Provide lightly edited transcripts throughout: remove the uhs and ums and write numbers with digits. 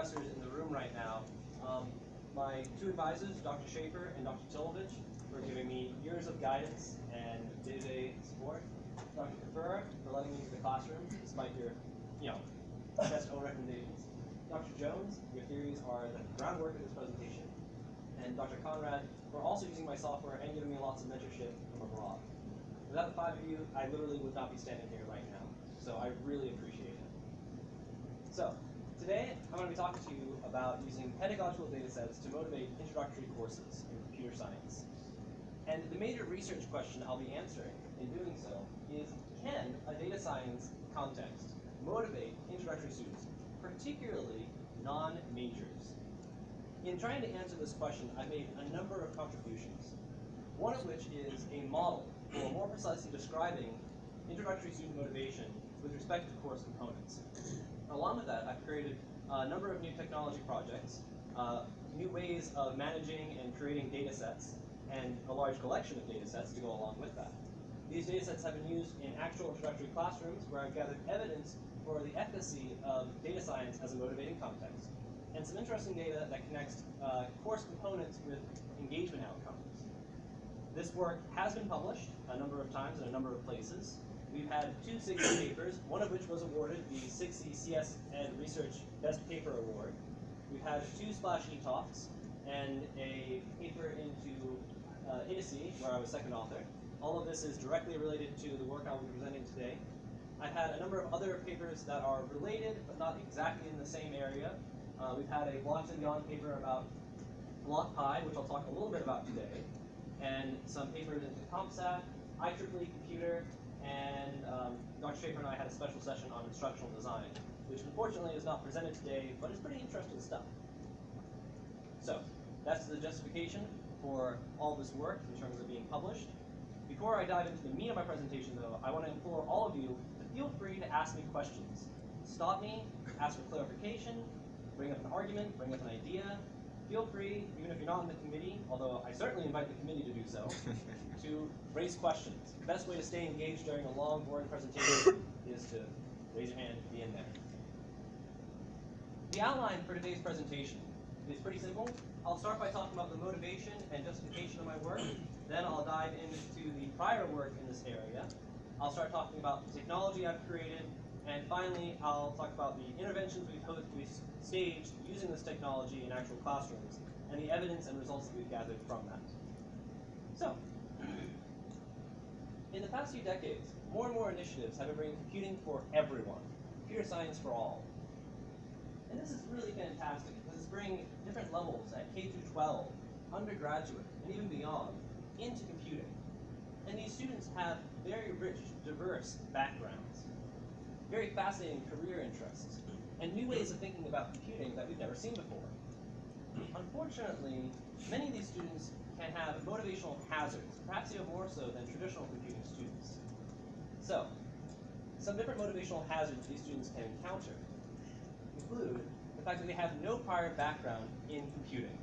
professors in the room right now. My two advisors, Dr. Shaffer and Dr. Tilevich, for giving me years of guidance and day-to-day support. Dr. Kafura for letting me into the classroom despite your, best own recommendations. Dr. Jones, your theories are the groundwork of this presentation. And Dr. Conrad for also using my software and giving me lots of mentorship from abroad. Without the five of you, I literally would not be standing here right now. So I really appreciate it. So today, I'm going to be talking to you about using pedagogical data sets to motivate introductory courses in computer science. And the major research question I'll be answering in doing so is, can a data science context motivate introductory students, particularly non-majors? In trying to answer this question, I made a number of contributions, one of which is a model for more precisely describing introductory student motivation with respect to course components. Along with that, I've created a number of new technology projects, new ways of managing and creating data sets, and a large collection of data sets to go along with that. These data sets have been used in actual introductory classrooms where I've gathered evidence for the efficacy of data science as a motivating context, and some interesting data that connects course components with engagement outcomes. This work has been published a number of times in a number of places. We've had two SIGSI papers, one of which was awarded the SIGSI CS Ed Research Best Paper Award. We've had two Splash E-Talks and a paper into IDICE, where I was second author. All of this is directly related to the work I'll be presenting today. I've had a number of other papers that are related, but not exactly in the same area. We've had a Blocks and Beyond paper about BlockPy, which I'll talk a little bit about today, and some papers into CompStat, IEEE Computer, and Dr. Shaffer and I had a special session on instructional design, which unfortunately is not presented today, but it's pretty interesting stuff. So, that's the justification for all this work in terms of being published. Before I dive into the meat of my presentation, though, I want to implore all of you to feel free to ask me questions. Stop me, ask for clarification, bring up an argument, bring up an idea. Feel free, even if you're not in the committee, although I certainly invite the committee to do so, to raise questions. The best way to stay engaged during a long, boring presentation is to raise your hand and be in there. The outline for today's presentation is pretty simple. I'll start by talking about the motivation and justification of my work. Then I'll dive into the prior work in this area. I'll start talking about the technology I've created. And finally, I'll talk about the interventions we've staged using this technology in actual classrooms and the evidence and results that we've gathered from that. So, in the past few decades, more and more initiatives have been bringing computing for everyone, computer science for all. And this is really fantastic because it's bringing different levels at K through 12, undergraduate, and even beyond into computing. And these students have very rich, diverse backgrounds, very fascinating career interests, and new ways of thinking about computing that we've never seen before. Unfortunately, many of these students can have motivational hazards, perhaps even more so than traditional computing students. So, some different motivational hazards these students can encounter include the fact that they have no prior background in computing.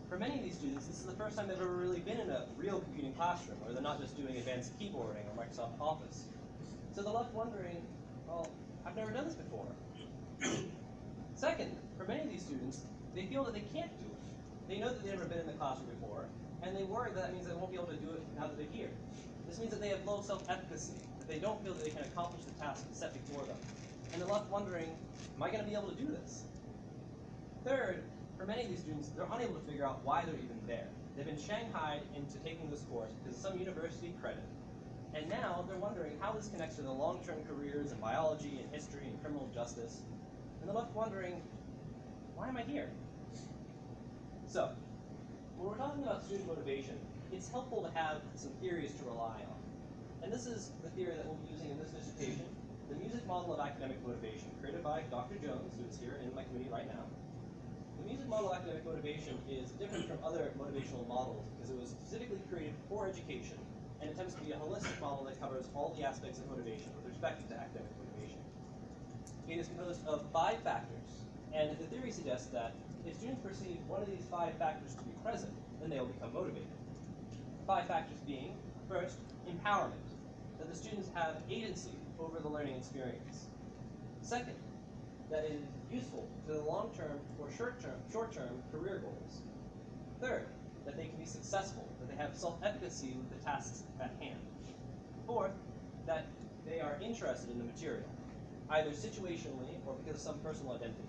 For many of these students, this is the first time they've ever really been in a real computing classroom, or they're not just doing advanced keyboarding or Microsoft Office. So they're left wondering, well, I've never done this before. Second, for many of these students, they feel that they can't do it. They know that they've never been in the classroom before, and they worry that means they won't be able to do it now that they're here. This means that they have low self-efficacy, that they don't feel that they can accomplish the task set before them. And they're left wondering, am I going to be able to do this? Third, for many of these students, they're unable to figure out why they're even there. They've been shanghaied into taking this course because of some university credit. And now they're wondering how this connects to their long-term careers in biology and history and criminal justice. And they're left wondering, why am I here? So, when we're talking about student motivation, it's helpful to have some theories to rely on. And this is the theory that we'll be using in this dissertation, the music model of academic motivation, created by Dr. Jones, who is here in my committee right now. The music model of academic motivation is different from other motivational models because it was specifically created for education and attempts to be a holistic model that covers all the aspects of motivation with respect to academic motivation. It is composed of 5 factors, and the theory suggests that if students perceive one of these 5 factors to be present, then they will become motivated. 5 factors being, first, empowerment, that the students have agency over the learning experience. Second, that useful to their long-term or short-term career goals. Third, that they can be successful, that they have self-efficacy with the tasks at hand. Fourth, that they are interested in the material, either situationally or because of some personal identity.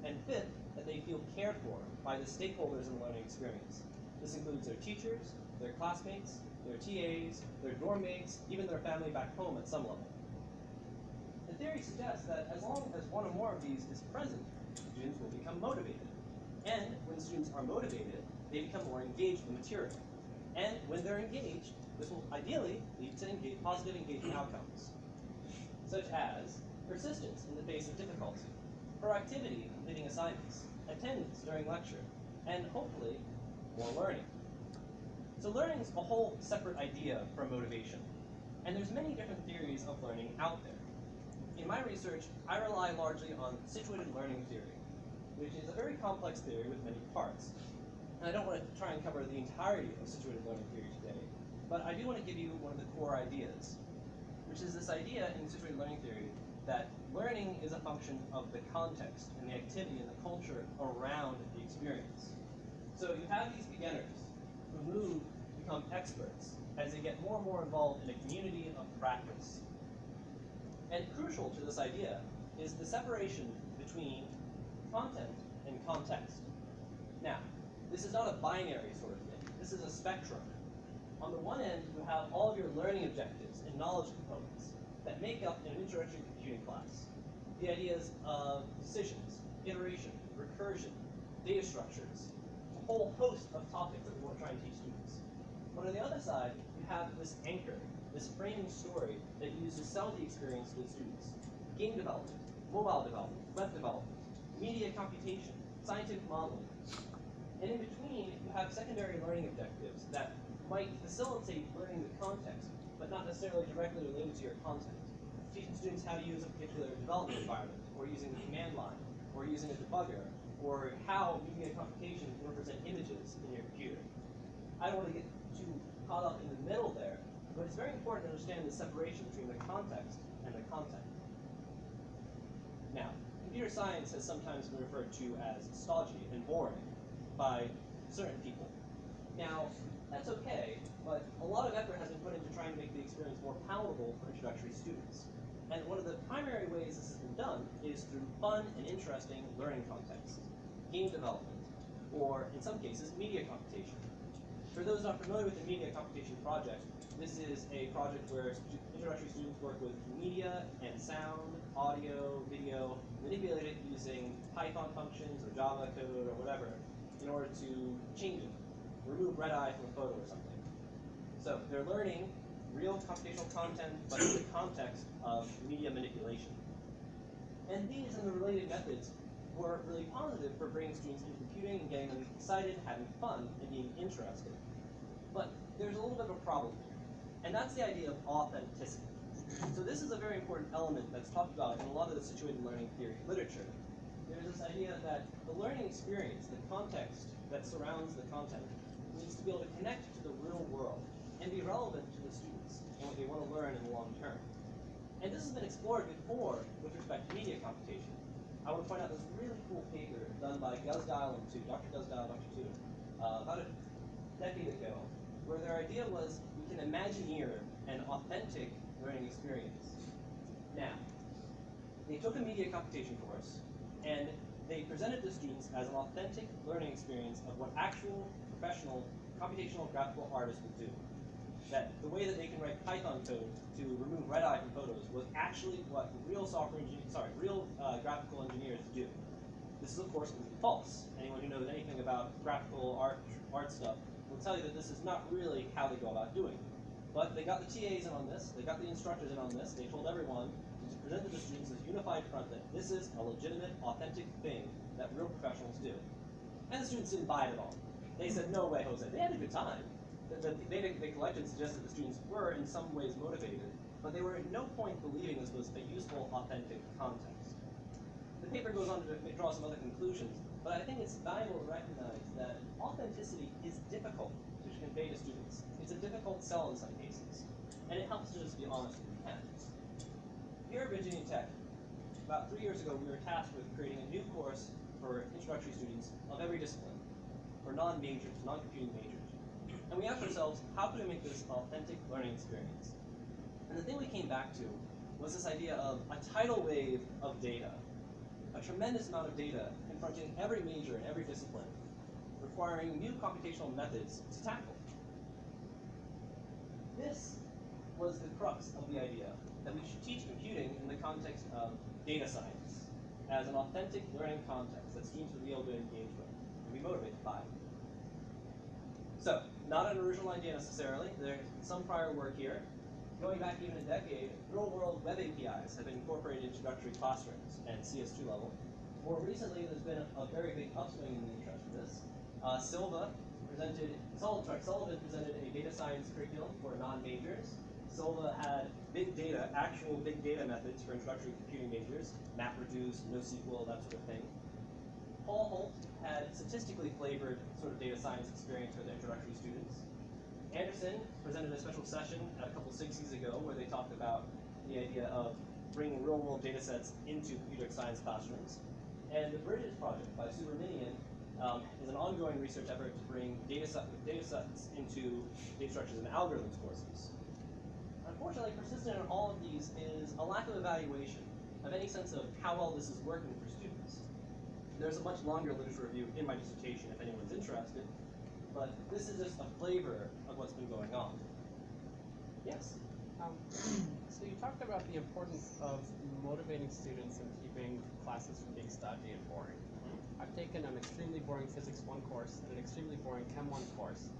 And fifth, that they feel cared for by the stakeholders in the learning experience. This includes their teachers, their classmates, their TAs, their dorm mates, even their family back home at some level. The theory suggests that as long as one or more of these is present, students will become motivated. And when students are motivated, they become more engaged in the material. And when they're engaged, this will ideally lead to positive engagement outcomes, such as persistence in the face of difficulty, proactivity in completing assignments, attendance during lecture, and hopefully, more learning. So learning is a whole separate idea from motivation, and there's many different theories of learning out there. In my research, I rely largely on situated learning theory, which is a very complex theory with many parts. And I don't want to try and cover the entirety of situated learning theory today, but I do want to give you one of the core ideas, which is this idea in situated learning theory that learning is a function of the context and the activity and the culture around the experience. So you have these beginners who become experts as they get more and more involved in a community of practice. And crucial to this idea is the separation between content and context. Now, this is not a binary sort of thing. This is a spectrum. On the one end, you have all of your learning objectives and knowledge components that make up an introductory computing class. The ideas of decisions, iteration, recursion, data structures, a whole host of topics that we want to try and teach students. But on the other side, you have this anchor, this framing story that you use to sell the experience to the students. Game development, mobile development, web development, media computation, scientific modeling. And in between, you have secondary learning objectives that might facilitate learning the context, but not necessarily directly related to your content. Teaching students how to use a particular development environment, or using the command line, or using a debugger, or how media computation can represent images in your computer. I don't want to get too caught up in the middle there, but it's very important to understand the separation between the context and the content. Now, computer science has sometimes been referred to as stodgy and boring by certain people. Now, that's okay, but a lot of effort has been put into trying to make the experience more palatable for introductory students. And one of the primary ways this has been done is through fun and interesting learning contexts, game development, or in some cases, media computation. For those not familiar with the media computation project, this is a project where introductory students work with media and sound, audio, video, manipulate it using Python functions or Java code or whatever in order to change it, remove red eye from a photo or something. So they're learning real computational content, but in the context of media manipulation. And these and the related methods were really positive for bringing students into computing and getting them excited, having fun, and being interested. But there's a little bit of a problem here, and that's the idea of authenticity. So this is a very important element that's talked about in a lot of the situated learning theory literature. There's this idea that the learning experience, the context that surrounds the content, needs to be able to connect to the real world and be relevant to the students and what they want to learn in the long term. And this has been explored before with respect to media computation. I want to point out this really cool paper done by Guzdial and Dr. Guzdial and Dr. Tu, about a decade ago, where their idea was we can imagineer an authentic learning experience. Now, they took a media computation course, and they presented to students as an authentic learning experience of what actual professional computational graphical artists would do. That the way that they can write Python code to remove red eye from photos was actually what real graphical engineers do. This is, of course, completely false. Anyone who knows anything about graphical art stuff will tell you that this is not really how they go about doing it. But they got the TAs in on this, they got the instructors in on this, they told everyone to present to the students this unified front that this is a legitimate, authentic thing that real professionals do. And the students didn't buy it at all. They said, no way, Jose. They had a good time. The data they collected suggested the students were in some ways motivated, but they were at no point believing this was a useful, authentic context. The paper goes on to draw some other conclusions, but I think it's valuable to recognize that authenticity is difficult to convey to students. It's a difficult sell in some cases, and it helps to just be honest if you can. Here at Virginia Tech, about 3 years ago, we were tasked with creating a new course for introductory students of every discipline, for non-majors, non-computing majors. And we asked ourselves, how can we make this an authentic learning experience? And the thing we came back to was this idea of a tidal wave of data, a tremendous amount of data confronting every major and every discipline, requiring new computational methods to tackle. This was the crux of the idea, that we should teach computing in the context of data science, as an authentic learning context that students would be able to engage with and be motivated by. So, not an original idea necessarily. There's some prior work here. Going back even a decade, real-world web APIs have been incorporated into introductory classrooms and CS2 level. More recently, there's been a very big upswing in the interest in this. Sullivan presented a data science curriculum for non-majors. Silva had big data, actual big data methods for introductory computing majors, MapReduce, NoSQL, that sort of thing. Paul Holt had statistically flavored sort of data science experience for the introductory students. Anderson presented a special session a couple 60s ago where they talked about the idea of bringing real-world data sets into computer science classrooms. And the Bridges project by Subramanian is an ongoing research effort to bring data sets into data structures and algorithms courses. Unfortunately, persistent in all of these is a lack of evaluation of any sense of how well this is working for students. There's a much longer literature review in my dissertation if anyone's interested, but this is just a flavor of what's been going on. Yes? So you talked about the importance of motivating students and keeping classes from being stodgy and boring. I've taken an extremely boring Physics 1 course and an extremely boring Chem 1 course.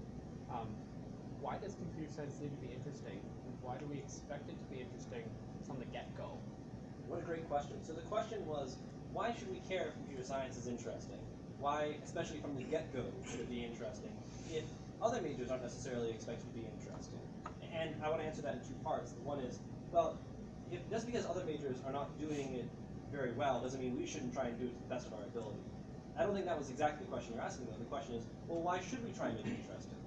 Why does computer science need to be interesting? And why do we expect it to be interesting from the get-go? What a great question. So the question was, why should we care if computer science is interesting? Why, especially from the get-go, should it be interesting if other majors aren't necessarily expected to be interesting? And I want to answer that in two parts. One is, well, just because other majors are not doing it very well doesn't mean we shouldn't try and do it to the best of our ability. I don't think that was exactly the question you're asking, though. The question is, well, why should we try and make it interesting?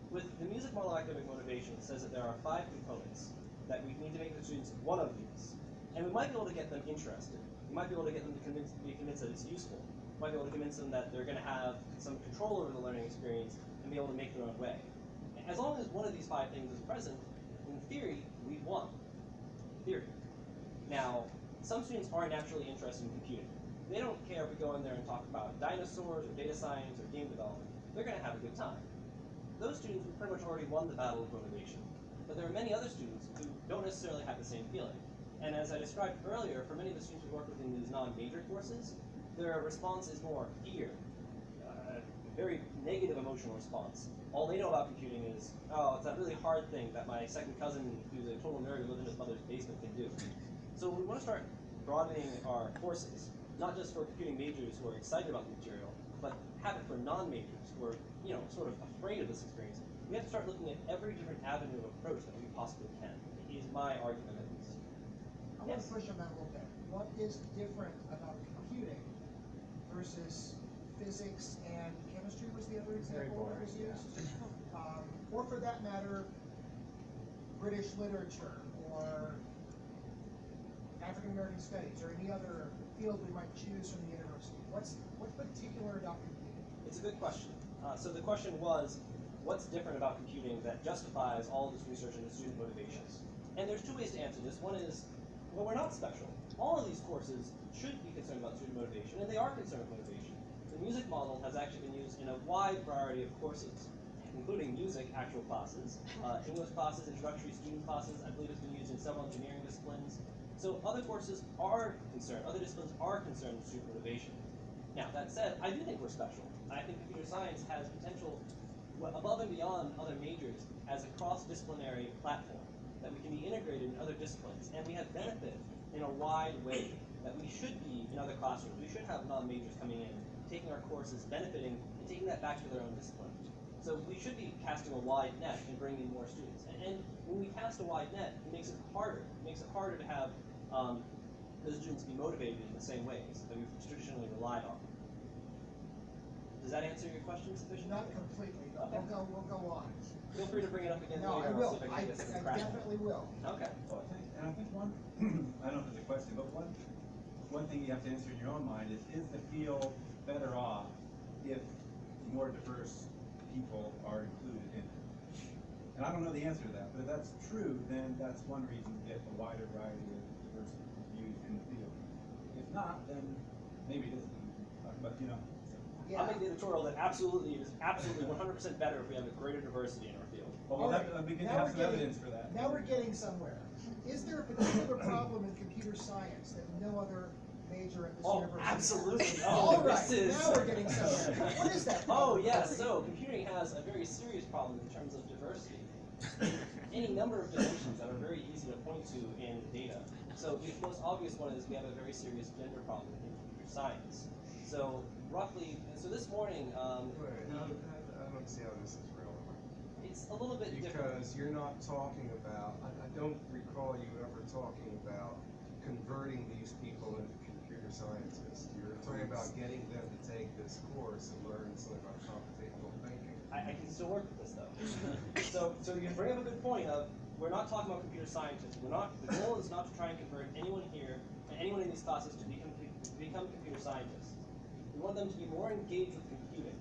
With the music model academic motivation, it says that there are 5 components that we need to make the students one of these. And we might be able to get them interested. We might be able to get them to be convinced that it's useful. We might be able to convince them that they're going to have some control over the learning experience and be able to make their own way. As long as one of these 5 things is present, in theory, we've won. Theory. Now, some students are naturally interested in computing. They don't care if we go in there and talk about dinosaurs or data science or game development. They're going to have a good time. Those students, we pretty much already won the battle of motivation. But there are many other students who don't necessarily have the same feeling. And as I described earlier, for many of the students we work with in these non-major courses, their response is more fear, a very negative emotional response. All they know about computing is, oh, it's that really hard thing that my second cousin, who's a total nerd who lives in his mother's basement, can do. So we want to start broadening our courses, not just for computing majors who are excited about the material, but have it for non-majors who are, sort of afraid of this experience. We have to start looking at every different avenue of approach that we possibly can, is my argument at least. I want to push on that a little bit. What is different about computing versus physics and chemistry was the other example that was used? Or for that matter, British literature or African American studies or any other field we might choose from the university. What's particular about computing? It's a good question. So the question was, what's different about computing that justifies all this research into student motivations? And there's 2 ways to answer this. One is, well, we're not special. All of these courses should be concerned about student motivation, and they are concerned with motivation. The music model has actually been used in a wide variety of courses, including music actual classes, English classes, introductory student classes. I believe it's been used in several engineering disciplines. So other courses are concerned, other disciplines are concerned with student motivation. Now, that said, I do think we're special. I think computer science has potential above and beyond other majors as a cross-disciplinary platform that we can be integrated in other disciplines, and we have benefit in a wide way that we should be in other classrooms. We should have non-majors coming in, taking our courses, benefiting, and taking that back to their own discipline. So we should be casting a wide net and bringing in more students. And when we cast a wide net, it makes it harder. It makes it harder to have those students be motivated in the same ways that we've traditionally relied on. Does that answer your question sufficiently? Not completely, but Okay. we'll go on. Feel free to bring it up again No, later. I I'll will. see if I can get some definitely will. Okay. Well, I think one, I don't know if it's a question, but one one thing you have to answer in your own mind is the field better off if more diverse people are included in it? And I don't know the answer to that, but if that's true, then that's one reason to get a wider variety of diverse views in the field. If not, then maybe it isn't. But you know. Yeah. I'll make the editorial that absolutely, it is absolutely 100% better if we have a greater diversity in our field. Well, All right, we can now have we're some getting- evidence for that. Now we're getting somewhere. Is there a particular problem in computer science that no other major at this Oh, university has? absolutely. All right, This is. now we're getting somewhere. What is that Oh, problem? yes. So computing has a very serious problem in terms of diversity. Any number of dimensions that are very easy to point to in the data. So the most obvious one is we have a very serious gender problem in computer science. So roughly, so this morning, Wait, I don't see how this is relevant. it's a little bit different. Because you're not talking about, I don't recall you ever talking about converting these people into computer scientists. You're talking about getting them to take this course and learn something about computational thinking. I can still work with this though. So you bring up a good point of, we're not talking about computer scientists. The goal is not to try and convert anyone here and anyone in these classes to become computer scientists. We want them to be more engaged with computing,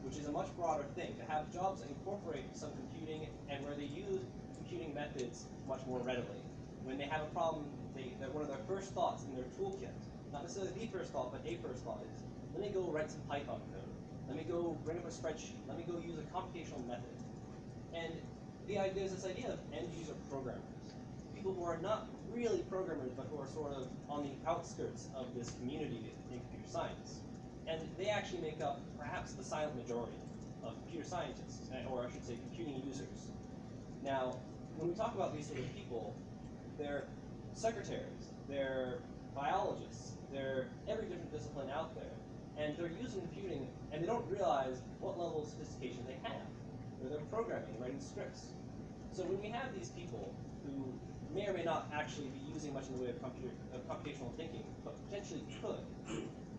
which is a much broader thing, to have jobs that incorporate some computing and where they use computing methods much more readily. When they have a problem, that one of their first thoughts in their toolkit, not necessarily the first thought, but a first thought is, let me go write some Python code. Let me go bring up a spreadsheet. Let me go use a computational method. And there's this idea of end-user programmers, people who are not really programmers, but who are sort of on the outskirts of this community in computer science. And they actually make up perhaps the silent majority of computer scientists, or I should say computing users. Now, when we talk about these sort of people, they're secretaries, they're biologists, they're every different discipline out there, and they're using computing, and they don't realize what level of sophistication they have. They're programming, writing scripts. So when we have these people who may or may not actually be using much in the way of computational thinking, but potentially could,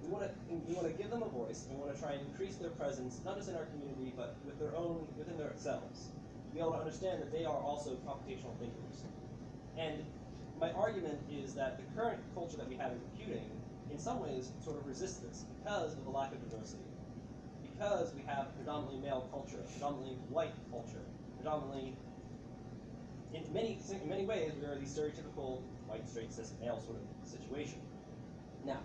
we want to give them a voice. We want to try and increase their presence, not just in our community, but within themselves. To be able to understand that they are also computational thinkers. And my argument is that the current culture that we have in computing, in some ways, sort of resists this because of the lack of diversity. Because we have predominantly male culture, predominantly white culture, predominantly, in many ways, we are the stereotypical white, straight, cis, male sort of situation. Now,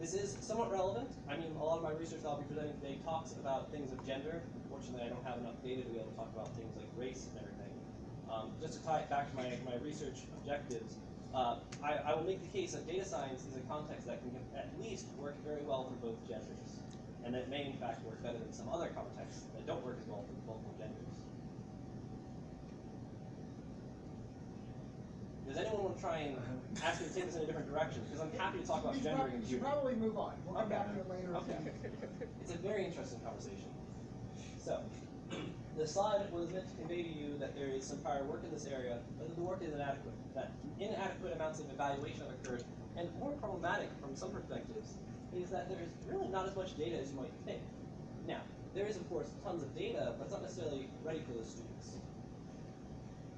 this is somewhat relevant. I mean, a lot of my research that I'll be presenting today talks about things of gender. Unfortunately, I don't have enough data to be able to talk about things like race and everything. Just to tie it back to my research objectives, I will make the case that data science is a context that can at least work very well for both genders, and that may in fact work better than some other contexts that don't work as well for multiple genders. Does anyone want to try and ask me to take this in a different direction? Because I'm happy to talk about gender and You should computing. probably move on. We'll come Okay. back to it later. Okay. It's a very interesting conversation. So, the slide was meant to convey to you that there is some prior work in this area, but that the work is inadequate, that inadequate amounts of evaluation have occurred, and more problematic from some perspectives is that there is really not as much data as you might think. Now, there is of course tons of data, but it's not necessarily ready for the students.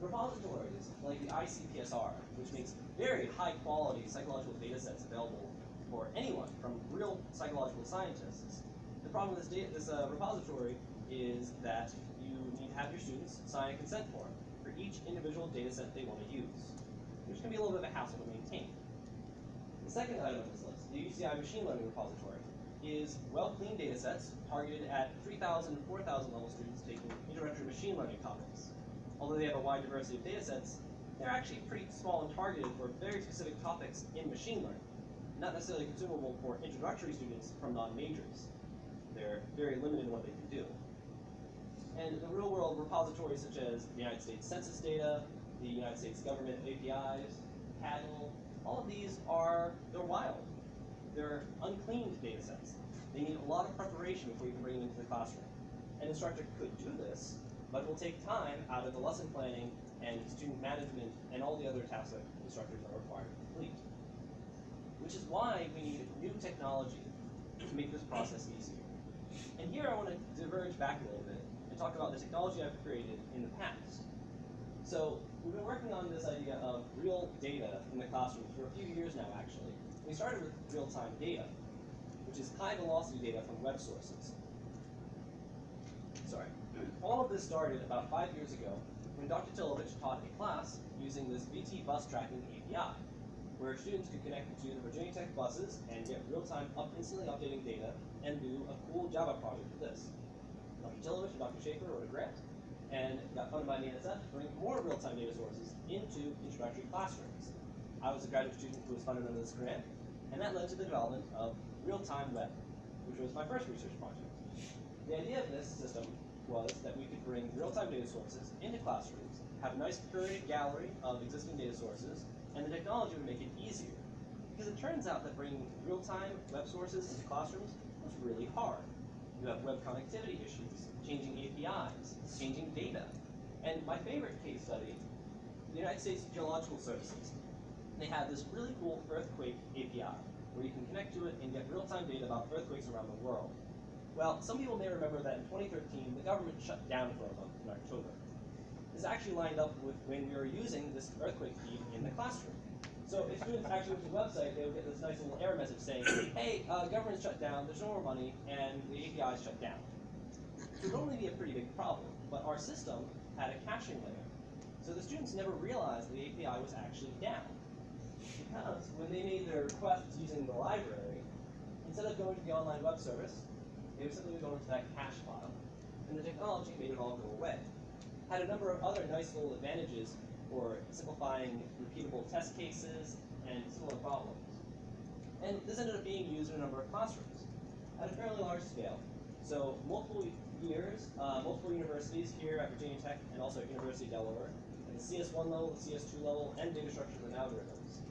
Repositories like the ICPSR, which makes very high quality psychological data sets available for anyone, from real psychological scientists. The problem with this repository is that you need to have your students sign a consent form for each individual data set they want to use, which can be a little bit of a hassle to maintain. The second item on this list, the UCI machine learning repository, is well-cleaned data sets targeted at 3,000 and 4,000 level students taking introductory machine learning topics. Although they have a wide diversity of data sets, they're actually pretty small and targeted for very specific topics in machine learning, not necessarily consumable for introductory students from non-majors. They're very limited in what they can do. And the real-world repositories such as the United States Census data, the United States government APIs, Kaggle, all of these they're wild. They're uncleaned data sets. They need a lot of preparation before you can bring them into the classroom. An instructor could do this, but it will take time out of the lesson planning and student management and all the other tasks that instructors are required to complete. Which is why we need new technology to make this process easier. And here I want to diverge back a little bit and talk about the technology I've created in the past. So we've been working on this idea of real data in the classroom for a few years now, actually. We started with real-time data, which is high-velocity data from web sources. Sorry. All of this started about 5 years ago when Dr. Tilevich taught a class using this VT bus tracking API, where students could connect to the Virginia Tech buses and get real-time instantly updating data and do a cool Java project with this. Dr. Tilevich and Dr. Shaffer wrote a grant and got funded by the NSF to bring more real-time data sources into introductory classrooms. I was a graduate student who was funded under this grant, and that led to the development of real-time web, which was my first research project. The idea of this system was that we could bring real-time data sources into classrooms, have a nice curated gallery of existing data sources, and the technology would make it easier. Because it turns out that bringing real-time web sources into classrooms was really hard. You have web connectivity issues, changing APIs, changing data. And my favorite case study, the United States Geological Services. They have this really cool earthquake API, where you can connect to it and get real-time data about earthquakes around the world. Well, some people may remember that in 2013, the government shut down for a month in October. This actually lined up with when we were using this earthquake feed in the classroom. So if students actually went to the website, they would get this nice little error message saying, hey, government's shut down, there's no more money, and the API is shut down. So it would only be a pretty big problem, but our system had a caching layer. So the students never realized the API was actually down. Because when they made their requests using the library, instead of going to the online web service, they would simply go into that cache file, and the technology made it all go away. Had a number of other nice little advantages for simplifying repeatable test cases and similar problems. And this ended up being used in a number of classrooms at a fairly large scale. So multiple years, multiple universities here at Virginia Tech and also at University of Delaware, at the CS1 level, the CS2 level, and data structures and algorithms.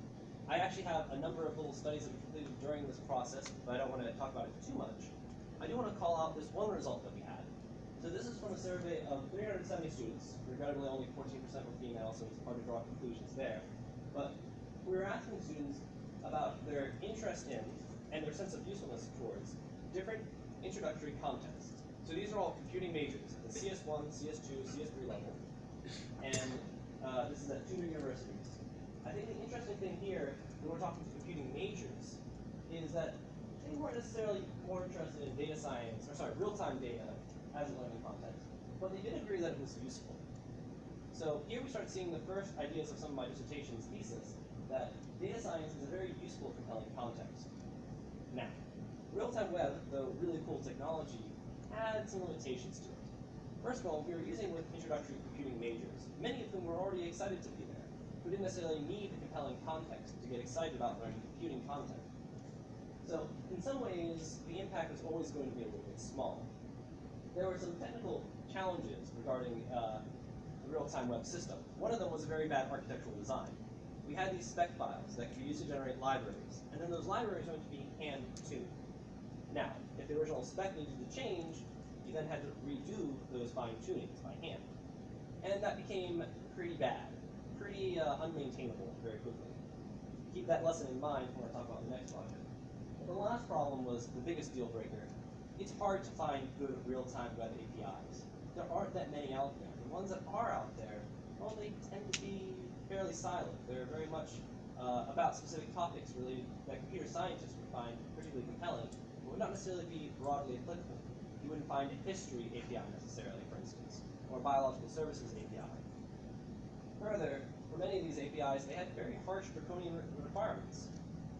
I actually have a number of little studies that we completed during this process, but I don't want to talk about it too much. I do want to call out this one result that we had. So this is from a survey of 370 students. Regrettably, only 14% were female, so it's hard to draw conclusions there. But we were asking students about their interest in and their sense of usefulness towards different introductory contexts. So these are all computing majors, the CS1, CS2, CS3 level, and this is at 2 new universities. I think the interesting thing here, when we're talking to computing majors, is that they weren't necessarily more interested in data science, or sorry, real-time data as a learning context, but they did agree that it was useful. So here we start seeing the first ideas of some of my dissertation's thesis, that data science is a very useful, compelling context. Now, real-time web, though really cool technology, had some limitations to it. First of all, we were using with introductory computing majors, many of whom were already excited to be there, who didn't necessarily need the compelling context to get excited about learning computing content. So, in some ways, the impact was always going to be a little bit small. There were some technical challenges regarding the real-time web system. One of them was a very bad architectural design. We had these spec files that could be used to generate libraries, and then those libraries were going to be hand-tuned. Now, if the original spec needed to change, you then had to redo those fine-tunings by hand. And that became pretty bad, pretty unmaintainable very quickly. Keep that lesson in mind when we're talking about the next project. But the last problem was the biggest deal breaker. It's hard to find good real-time web APIs. There aren't that many out there. The ones that are out there, well, they tend to be fairly siloed. They're very much about specific topics related that computer scientists would find particularly compelling, but would not necessarily be broadly applicable. You wouldn't find a history API necessarily, for instance, or a biological services API. Further, for many of these APIs, they had very harsh draconian requirements.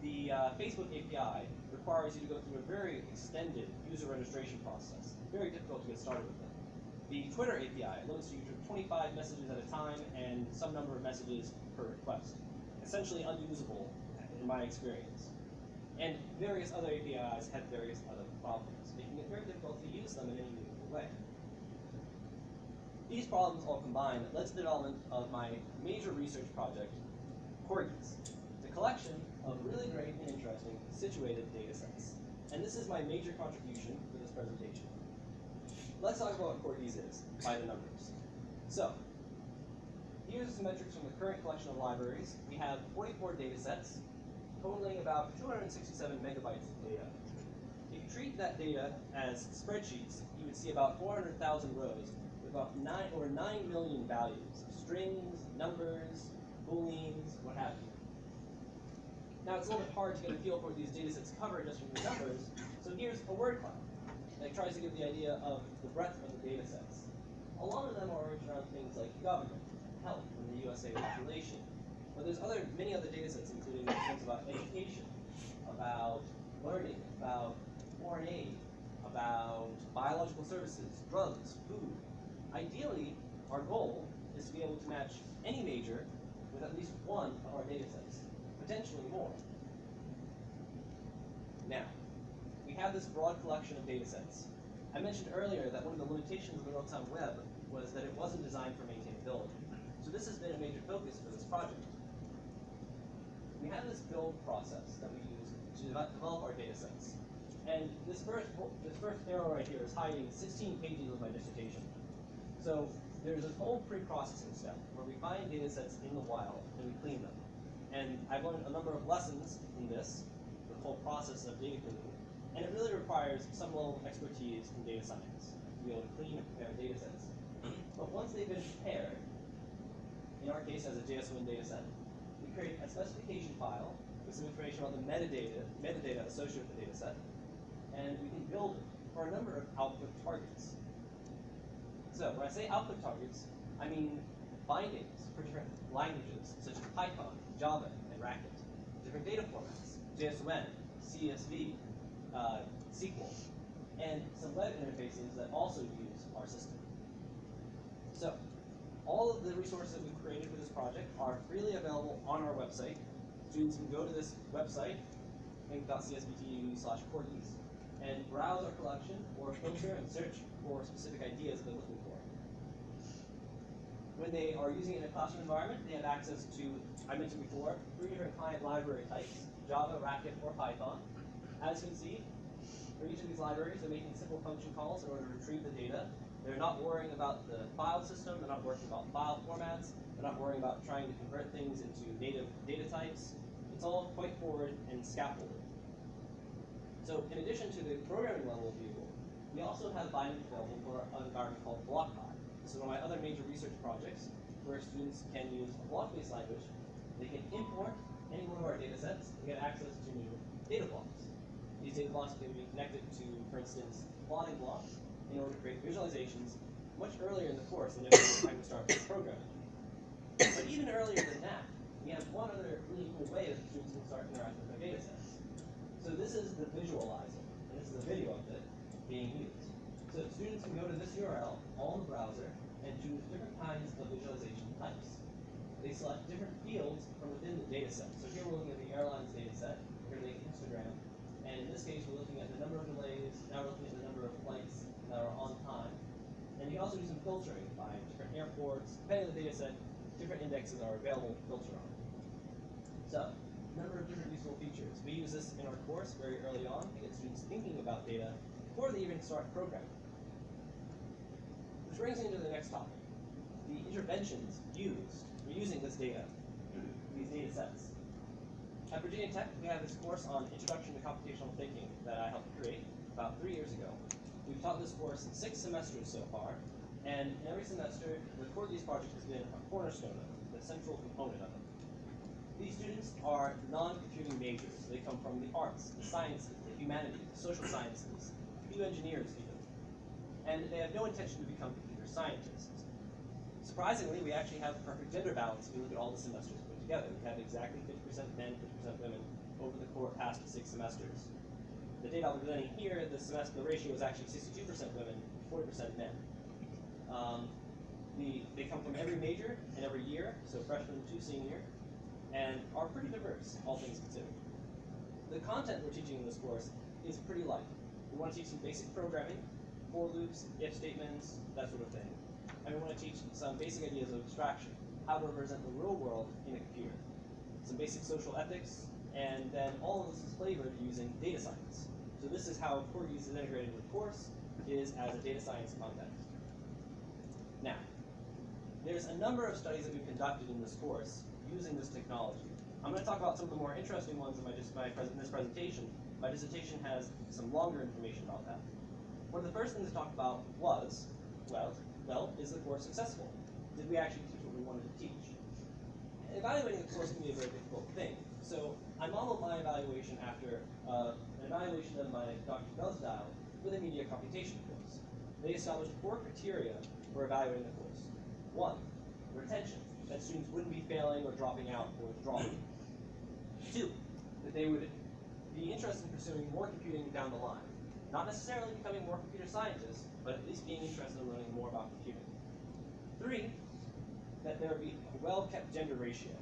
The Facebook API requires you to go through a very extended user registration process. Very difficult to get started with them. The Twitter API limits you to 25 messages at a time and some number of messages per request. Essentially unusable in my experience. And various other APIs had various other problems, making it very difficult to use them in any meaningful way. These problems all combined led to the development of my major research project, Corgis, the collection of really great and interesting situated data sets. And this is my major contribution for this presentation. Let's talk about what Corgis is by the numbers. So, here's some metrics from the current collection of libraries. We have 44 data sets, totaling about 267 megabytes of data. If you treat that data as spreadsheets, you would see about 400,000 rows with about 9 million values, strings, numbers, booleans, what have you. Now it's a little bit hard to get a feel for what these data sets cover just from the numbers, so here's a word cloud that tries to give the idea of the breadth of the data sets. A lot of them are oriented around things like government, health, and the USA population. But there's many other data sets, including things about education, about learning, about foreign aid, about biological services, drugs, food. Ideally, our goal is to be able to match any major with at least one of our data sets, potentially more. Now, we have this broad collection of data sets. I mentioned earlier that one of the limitations of the real-time web was that it wasn't designed for maintainability. So this has been a major focus for this project. We have this build process that we use to develop our data sets. And this first arrow right here is hiding 16 pages of my dissertation. So there's this whole pre-processing step where we find data sets in the wild and we clean them. And I've learned a number of lessons from this, the whole process of data cleaning. And it really requires some level of expertise in data science to be able to clean and prepare data sets. But once they've been prepared, in our case as a JSON data set, we create a specification file with some information about the metadata associated with the data set, and we can build it for a number of output targets. So when I say output targets, I mean bindings for different languages, such as Python, Java, and Racket, different data formats, JSON, CSV, SQL, and some web interfaces that also use our system. So, all of the resources that we've created for this project are freely available on our website. Students can go to this website, think.csbtu/corgis, and browse our collection or filter and search for specific ideas they're looking for. When they are using it in a classroom environment, they have access to, I mentioned before, 3 different client library types, Java, Racket, or Python. As you can see, for each of these libraries, they're making simple function calls in order to retrieve the data. They're not worrying about the file system, they're not worrying about file formats, they're not worrying about trying to convert things into native data types. It's all quite forward and scaffolded. So in addition to the programming level view, we also have bindings available for an environment called BlockPy. This is one of my other major research projects where students can use a block-based language. They can import any one of our data sets and get access to new data blocks. These data blocks can be connected to, for instance, plotting blocks in order to create visualizations much earlier in the course than if we were trying to start programming. But even earlier than that, we have one other really cool way that students can start interacting with their data sets. So this is the visualizer, and this is a video of it being used. So students can go to this URL on the browser and choose different kinds of visualization types. They select different fields from within the data set. So here we're looking at the airlines data set, we're going to make histogram, and in this case we're looking at the number of delays, now we're looking at the number of flights that are on time. And you can also do some filtering by different airports. Depending on the data set, different indexes are available to filter on. So, a number of different useful features. We use this in our course very early on to get students thinking about data before they even start programming. Which brings me into the next topic, the interventions used for using this data, these data sets. At Virginia Tech, we have this course on Introduction to Computational Thinking that I helped create about 3 years ago. We've taught this course 6 semesters so far, and in every semester, the Corgis project has been a cornerstone of it, the central component of it. These students are non-computing majors. They come from the arts, the sciences, the humanities, the social sciences, a few engineers even. And they have no intention to become computer scientists. Surprisingly, we actually have a perfect gender balance if you look at all the semesters put together. We have exactly 50% men, 50% women over the past 6 semesters. The data I'm presenting here, the ratio is actually 62% women, 40% men. They come from every major and every year, so freshman to senior, and are pretty diverse, all things considered. The content we're teaching in this course is pretty light. We want to teach some basic programming, for loops, if statements, that sort of thing. And we want to teach some basic ideas of abstraction, how to represent the real world in a computer, some basic social ethics, and then all of this is flavored using data science. So this is how Corgis is integrated with the course, is as a data science context. Now, there's a number of studies that we've conducted in this course using this technology. I'm going to talk about some of the more interesting ones in this presentation. My dissertation has some longer information about that. One of the first things to talk about was, well, is the course successful? Did we actually teach what we wanted to teach? Evaluating the course can be a very difficult thing. So I modeled my evaluation after an evaluation done by Dr. Guzdial with a media computation course. They established 4 criteria for evaluating the course. 1, retention, that students wouldn't be failing or dropping out or withdrawing. 2, that they would be interested in pursuing more computing down the line. Not necessarily becoming more computer scientists, but at least being interested in learning more about computing. 3, that there would be a well-kept gender ratio.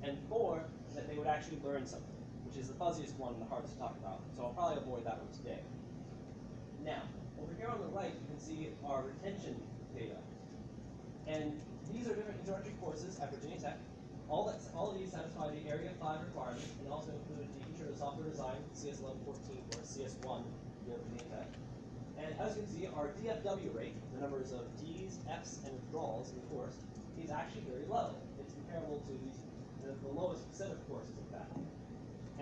And 4, that they would actually learn something, which is the fuzziest one and the hardest to talk about. So I'll probably avoid that one today. Now, over here on the right, you can see our retention data. And these are different introductory courses at Virginia Tech. All of these satisfy the Area 5 requirement, and also include the Intro to Software Design, CS 1114, or CS1 here at Virginia Tech. And as you can see, our DFW rate, the numbers of Ds, Fs, and withdrawals in the course, is actually very low. It's comparable to the lowest set of courses, in fact,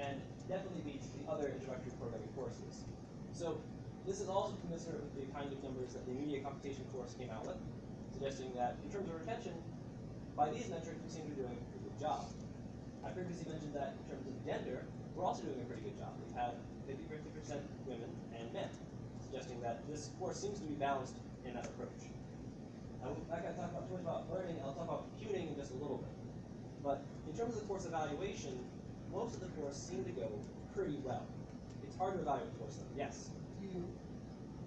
and definitely beats the other introductory programming courses. So this is also commensurate with the kind of numbers that the media computation course came out with, suggesting that in terms of retention, by these metrics, we seem to be doing a pretty good job. I previously mentioned that in terms of gender, we're also doing a pretty good job. We've had 50-50% women and men, suggesting that this course seems to be balanced in that approach. I'm not going to talk too much about learning. I'll talk about computing in just a little bit. But in terms of the course evaluation, most of the course seem to go pretty well. It's hard to evaluate the course, though. Yes?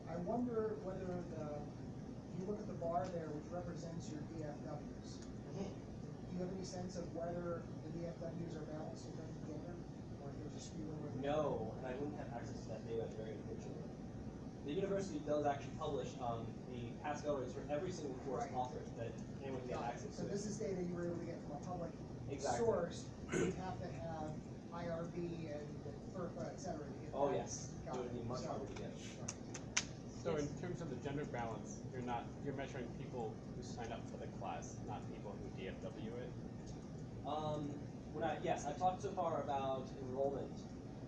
I wonder whether if you look at the bar there, which represents your DFWs, do you have any sense of whether the DFWs are balanced in terms of gender, or if there's a skew in with No, and I wouldn't have access to that data, very unfortunately. The university does actually publish the pass-fail rates for every single course offered that anyone can get access to. So this is data you were able to get from a public source. You have to have IRB and FERPA, et cetera, to get that. Oh yes, it would be much harder to get. So in terms of the gender balance, you're measuring people who sign up for the class, not people who DFW it. Yes, I've talked so far about enrollment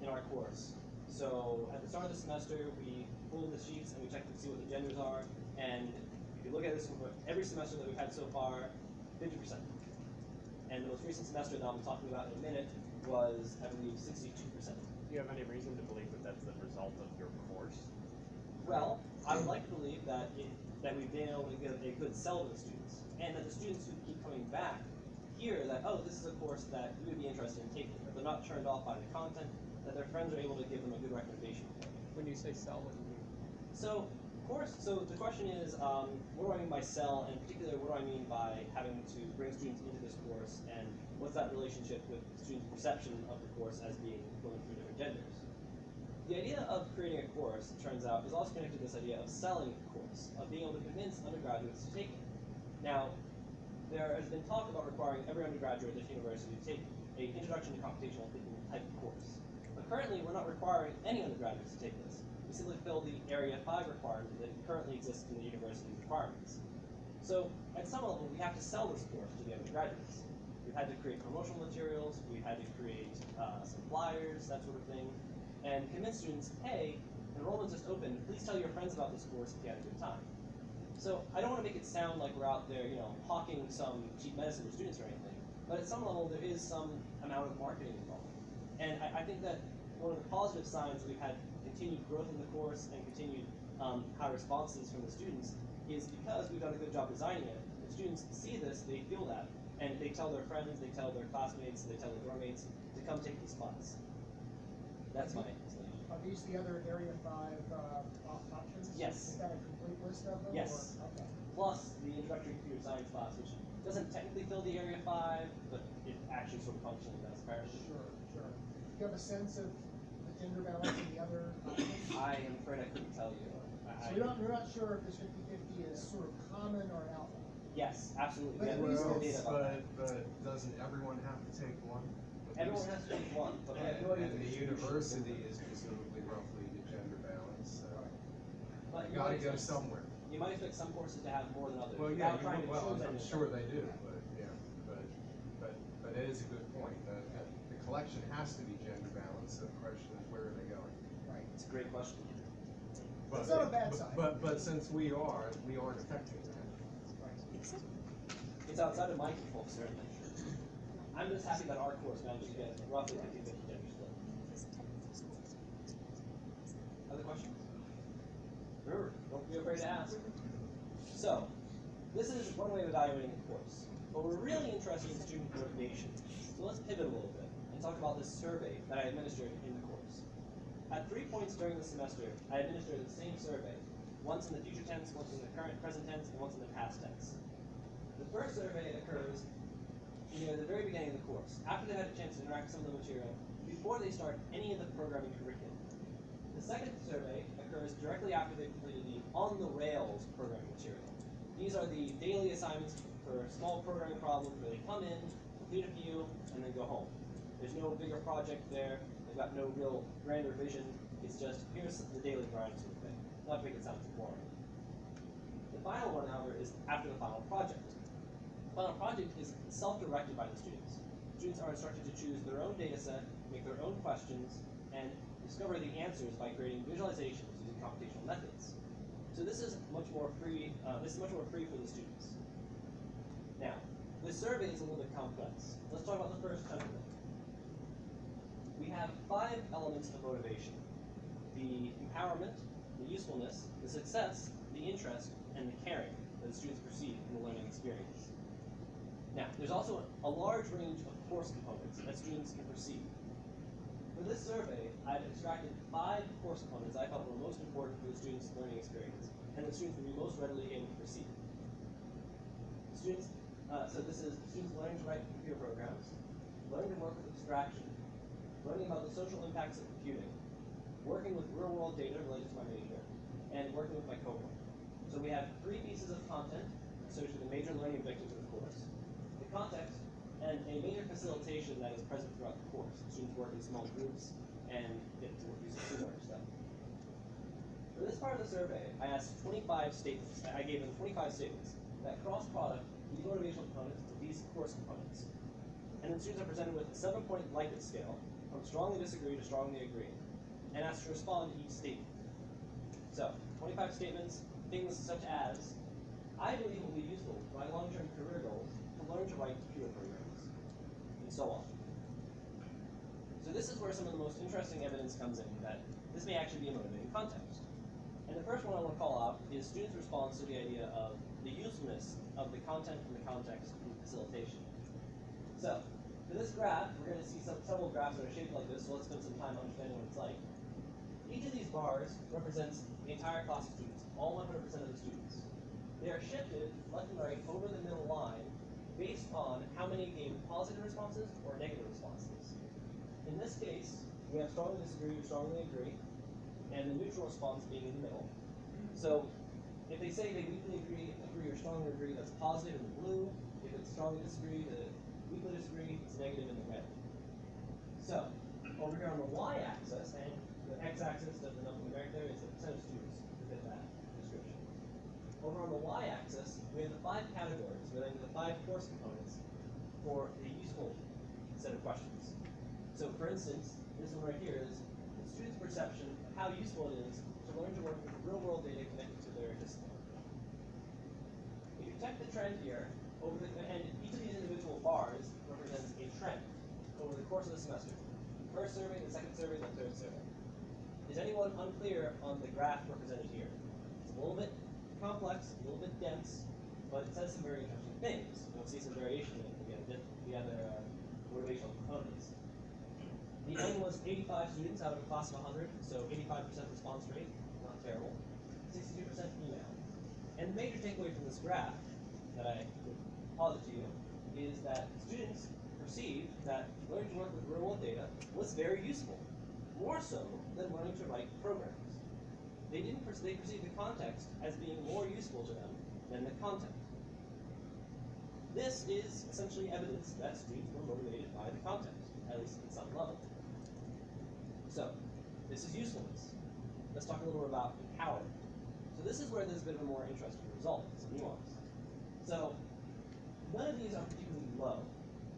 in our course. So at the start of the semester, we pull the sheets and we check to see what the genders are. And if you look at this, every semester that we've had so far, 50%. And the most recent semester that I'm talking about in a minute was, I believe, 62%. Do you have any reason to believe that that's the result of your course? Well, I would like to believe that we've been able to get a good sell to the students, and that the students who keep coming back hear that, oh, this is a course that you would be interested in taking, that they're not turned off by the content, that their friends are able to give them a good recommendation for it. When you say sell, what do you mean? So, so the question is, what do I mean by sell, and in particular, what do I mean by having to bring students into this course, and what's that relationship with students' perception of the course as being going through different genders? The idea of creating a course, it turns out, is also connected to this idea of selling a course, of being able to convince undergraduates to take it. Now, there has been talk about requiring every undergraduate at this university to take an Introduction to Computational Thinking type course. But currently, we're not requiring any undergraduates to take this. We simply fill the Area 5 requirement that currently exists in the university's requirements. So, at some level, we have to sell this course to the undergraduates. We've had to create promotional materials, we've had to create some flyers, that sort of thing, and convince students, hey, enrollment just opened, please tell your friends about this course if you had a good time. So I don't want to make it sound like we're out there, hawking some cheap medicine to students or anything, but at some level there is some amount of marketing involved. And I think that one of the positive signs that we've had continued growth in the course and continued high responses from the students is because we've done a good job designing it. The students see this, they feel that, and they tell their friends, they tell their classmates, they tell their dorm mates to come take these spots. That's my explanation. Are these the other Area 5 options? Yes. Is that a complete list of them? Yes. Or? Okay. Plus the introductory computer science class, which doesn't technically fill the Area 5, but it actually sort of functionally does. Sure. Do you have a sense of the gender balance in the other options? I am afraid I couldn't tell you. So you're not sure if this 50-50 is sort of common or an outlier? Yes, absolutely. But We have no data about that. But doesn't everyone have to take one? Everyone has to take one, but we have no idea. And the university is presumably roughly the gender balance, so But you gotta go somewhere. You might expect some courses to have more than others. Well, yeah, without trying to choose I'm anything. sure they do, but it is a good point. The collection has to be gender balanced, so the question is, where are they going? Right. It's a great question. It's not a bad sign. But since we aren't affecting that. Right. It's outside of my control, certainly. I'm just happy that our course managed to get roughly 50-50 gender split. Other questions? Remember, don't be afraid to ask. So, this is one way of evaluating the course. But we're really interested in student motivation. So let's pivot a little bit and talk about this survey that I administered in the course. At 3 points during the semester, I administered the same survey, once in the future tense, once in the current present tense, and once in the past tense. The first survey occurs near the very beginning of the course, after they've had a chance to interact with some of the material, before they start any of the programming curriculum. The second survey occurs directly after they've completed the on-the-rails programming material. These are the daily assignments for small programming problems where they come in, complete a few, and then go home. There's no bigger project there. They've got no real grander vision. It's just, here's the daily grind sort of thing. Not to make it sound too boring. The final one, however, is after the final project. The final project is self-directed by the students. Students are instructed to choose their own data set, make their own questions, and discover the answers by creating visualizations using computational methods. So this is much more free. This is much more free for the students. Now, this survey is a little bit complex. Let's talk about the first 10 of them. We have 5 elements of motivation: the empowerment, the usefulness, the success, the interest, and the caring that the students perceive in the learning experience. Now, there's also a large range of course components that students can perceive. For this survey, I've extracted 5 course components I felt were most important for the students' learning experience, and the students will be most readily able to perceive. So this is students learning to write computer programs, learning to work with abstraction, learning about the social impacts of computing, working with real-world data related to my major, and working with my cohort. So we have 3 pieces of content associated with the major learning objectives of the course, the context, and a major facilitation that is present throughout the course. Students work in small groups and get to work using similar stuff. For this part of the survey, I asked 25 statements. I gave them 25 statements that cross-product these motivational components with these course components. And then students are presented with a 7-point Likert scale, from strongly disagree to strongly agree, and asked to respond to each statement. So, 25 statements, things such as, I believe it will be useful for my long-term career goals to learn to write computer programs, and so on. So this is where some of the most interesting evidence comes in, that this may actually be a motivating context. And the first one I want to call out is students' response to the idea of the usefulness of the content and the context in facilitation. So, for this graph, we're going to see several graphs that are shaped like this, so let's spend some time understanding what it's like. Each of these bars represents the entire class of students, all 100% of the students. They are shifted left and right over the middle line based on how many gave positive responses or negative responses. In this case, we have strongly disagree or strongly agree, and the neutral response being in the middle. So, if they say they weakly agree or strongly agree, that's positive in the blue. If it's strongly disagree, the weakly disagree, it's negative in the red. So, over here on the y-axis, and the x-axis, the number numeric there, is the percent of students who fit that description. Over on the y-axis, we have the 5 categories relating to the 5 course components for a useful set of questions. So, for instance, this one right here is the student's perception of how useful it is to learn to work with real-world data connected to their discipline. If you check the trend here, and each of these individual bars represents a trend over the course of the semester. The first survey, the second survey, the third survey. Is anyone unclear on the graph represented here? It's a little bit complex, a little bit dense, but it says some very interesting things. You'll see some variation in the other motivational components. The N was 85 students out of a class of 100, so 85% response rate, not terrible. 62% female. And the major takeaway from this graph that I would posit to you is that students perceived that learning to work with real-world data was very useful, more so than learning to write programs. They perceived the context as being more useful to them than the content. This is essentially evidence that students were motivated by the content, at least at some level. So, this is usefulness. Let's talk a little bit about empowerment. So this is where there's a bit of a more interesting result, some nuance. So, none of these are particularly low.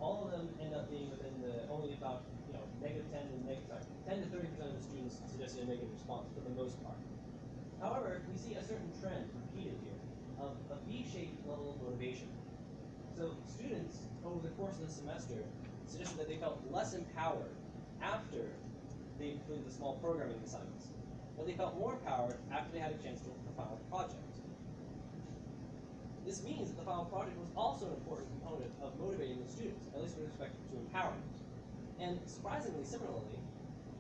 All of them end up being within the only about -10 and 10 to 30% of the students suggested a negative response for the most part. However, we see a certain trend repeated here of a V-shaped level of motivation. So students over the course of the semester suggested that they felt less empowered after they completed the small programming assignments, but they felt more empowered after they had a chance to work on the final project. This means that the final project was also an important component of motivating the students, at least with respect to empowerment. And surprisingly, similarly,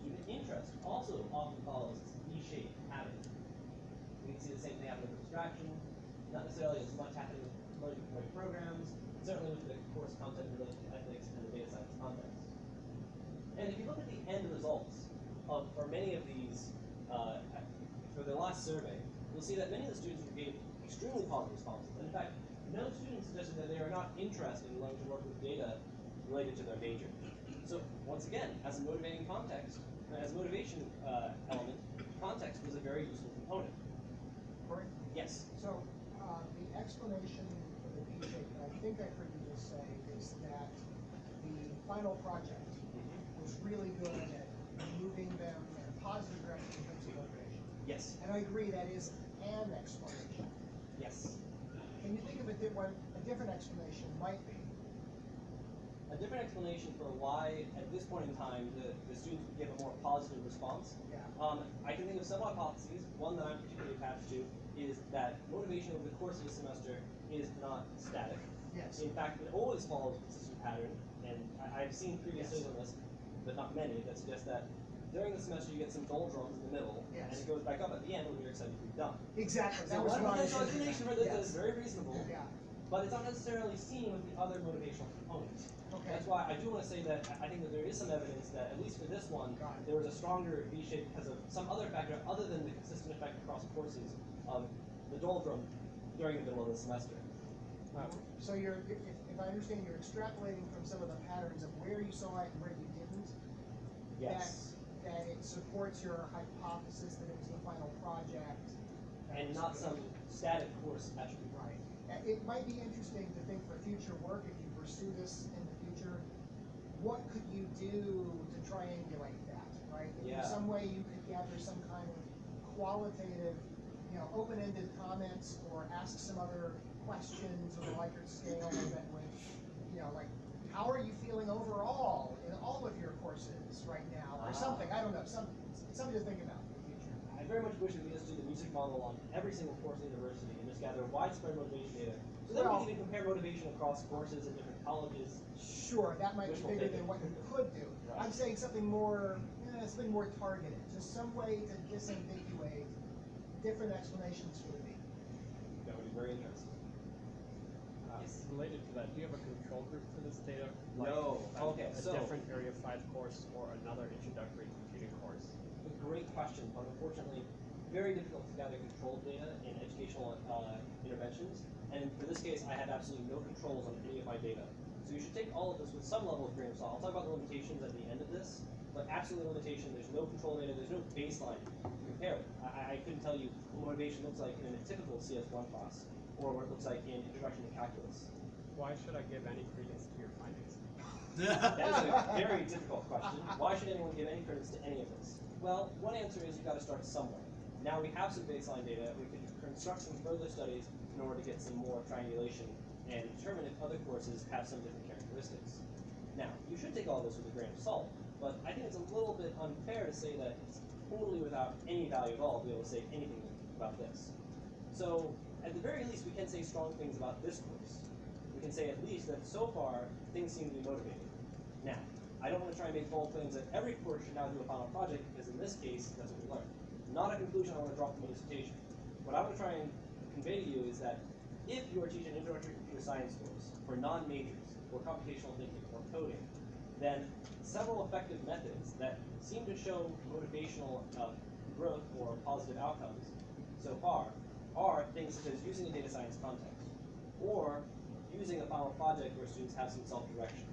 student interest also often follows this V-shaped pattern. We can see the same thing happen with abstraction, not necessarily as much happening with multi-point programs, certainly with the course content related to ethics and the data science context. And if you look at the end results for many of these, for the last survey, you'll see that many of the students gave extremely positive responses. And in fact, no student suggested that they are not interested in learning to work with data related to their major. So once again, as a motivating context, as a motivation element, context was a very useful component. Corey? Yes. So the explanation for the V-shape, I think I heard you just say, is that the final project was really good at moving them in a positive direction in terms of motivation. Yes. And I agree that is an explanation. Yes. Can you think of what a different explanation might be? A different explanation for why, at this point in time, the students would give a more positive response. Yeah. I can think of several hypotheses. One that I'm particularly attached to is that motivation over the course of the semester is not static. Yes. In fact, it always follows a consistent pattern, and I've seen previous studies on this, but not many, that suggest that during the semester you get some doldrums in the middle, and it goes back up at the end when you're excited to be done. Exactly. So That was one what I was potential explanation for this Yes. is very reasonable, Yeah. but it's not necessarily seen with the other motivational components. Okay. That's why I do want to say that I think that there is some evidence that, at least for this one, Got it. there was a stronger V-shape because of some other factor other than the consistent effect across courses of the doldrum during the middle of the semester. So if I understand, you're extrapolating from some of the patterns of where you saw it and where you didn't. Yes. That it supports your hypothesis that it was the final project. And not some static course attribute. Right. It might be interesting to think for future work, if you pursue this in the future, what could you do to triangulate that, right? If Yeah. there's some way you could gather some kind of qualitative, open-ended comments, or ask some other questions of a Likert scale that would, like, how are you feeling overall in all of your courses right now, or something, I don't know, something to think about in the future. I very much wish that we could just do the music model on every single course in the university and just gather widespread motivation data. So then we can even compare motivation across courses in different colleges. Sure, that might be Wishful bigger thinking. than what you could do. Right. I'm saying something more targeted, just some way to disambiguate different explanations for the need. That would be very interesting. Yes. Related to that, do you have a control group for this data? No. Okay, a so- different Area 5 course or another introductory computing course? A great question, but unfortunately, very difficult to gather controlled data in educational interventions. And for this case, I have absolutely no controls on any of my data. So you should take all of this with some level of grain of salt. I'll talk about the limitations at the end of this, but absolute limitation, there's no control data, there's no baseline to compare it. I couldn't tell you what motivation looks like in a typical CS1 class, or what it looks like in Introduction to Calculus. Why should I give any credence to your findings? That is a very difficult question. Why should anyone give any credence to any of this? Well, one answer is you've got to start somewhere. Now we have some baseline data, we can construct some further studies in order to get some more triangulation and determine if other courses have some different characteristics. Now, you should take all this with a grain of salt, but I think it's a little bit unfair to say that it's totally without any value at all to be able to say anything about this. So, at the very least, we can say strong things about this course. We can say at least that so far, things seem to be motivating. Now, I don't want to try and make bold claims that every course should now do a final project, because in this case, that's what we learned. Not a conclusion I want to draw from the dissertation. What I want to try and convey to you is that if you are teaching an introductory computer science course for non-majors, or computational thinking, or coding, then several effective methods that seem to show motivational growth or positive outcomes so far are things such as using a data science context, or using a final project where students have some self-direction.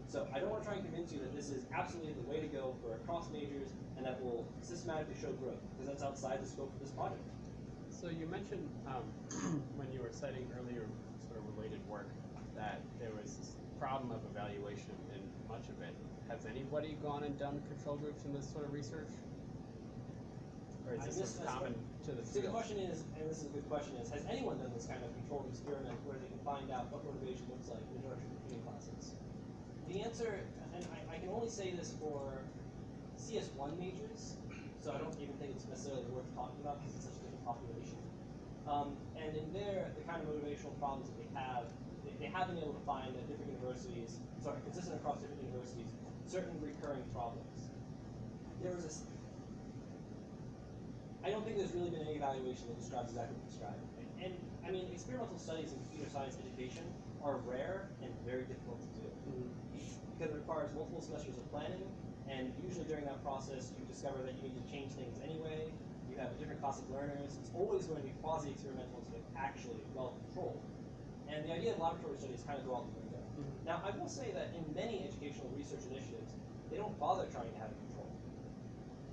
So I don't want to try and convince you that this is absolutely the way to go for across majors and that will systematically show growth, because that's outside the scope of this project. So you mentioned when you were citing earlier sort of related work that there was this problem of evaluation in much of it. Has anybody gone and done control groups in this sort of research? Or is this just common to the So the field? question is, and this is a good question, is has anyone done this kind of controlled experiment where they can find out what motivation looks like in introductory computing classes? The answer, and I can only say this for CS1 majors, so I don't even think it's necessarily worth talking about because it's such a different population. And in there, the kind of motivational problems that they have been able to find at different universities, consistent across different universities, certain recurring problems. There was this, I don't think there's really been any evaluation that describes exactly what you described. And I mean, experimental studies in computer science education are rare and very difficult to do. Because it requires multiple semesters of planning, and usually during that process, you discover that you need to change things anyway. You have a different class of learners. It's always going to be quasi-experimental instead of actually well-controlled. And the idea of laboratory studies kind of go out the window. Now, I will say that in many educational research initiatives, they don't bother trying to have it controlled.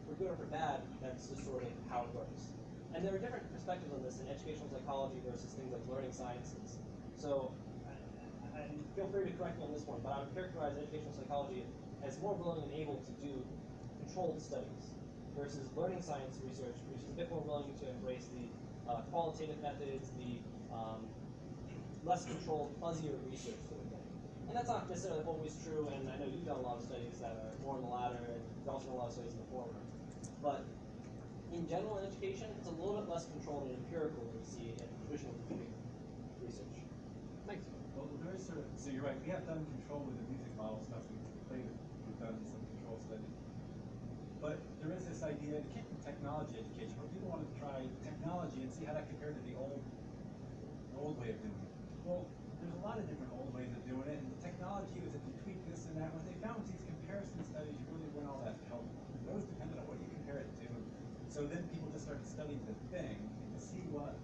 For good or for bad, that's just sort of how it works. And there are different perspectives on this in educational psychology versus things like learning sciences. So, and feel free to correct me on this one, but I would characterize educational psychology as more willing and able to do controlled studies versus learning science research, which is a bit more willing to embrace the qualitative methods, the less controlled, fuzzier research sort of thing. And that's not necessarily always true, and I know you've done a lot of studies that are more in the latter, and you've also done a lot of studies in the former. But in general in education, it's a little bit less controlled and empirical than we see in traditional computing research. Thanks. Well, there is sort of, so you're right, we have done control with the music model stuff, we've done some control studies. But there is this idea, it came from technology education, where people want to try technology and see how that compared to the old way of doing it. Well, there's a lot of different old ways of doing it, and the technology was if you tweak this and that. What they found was these comparison studies really weren't all that helpful. Those depended on what you compare it to. So then people just started studying the thing to see what.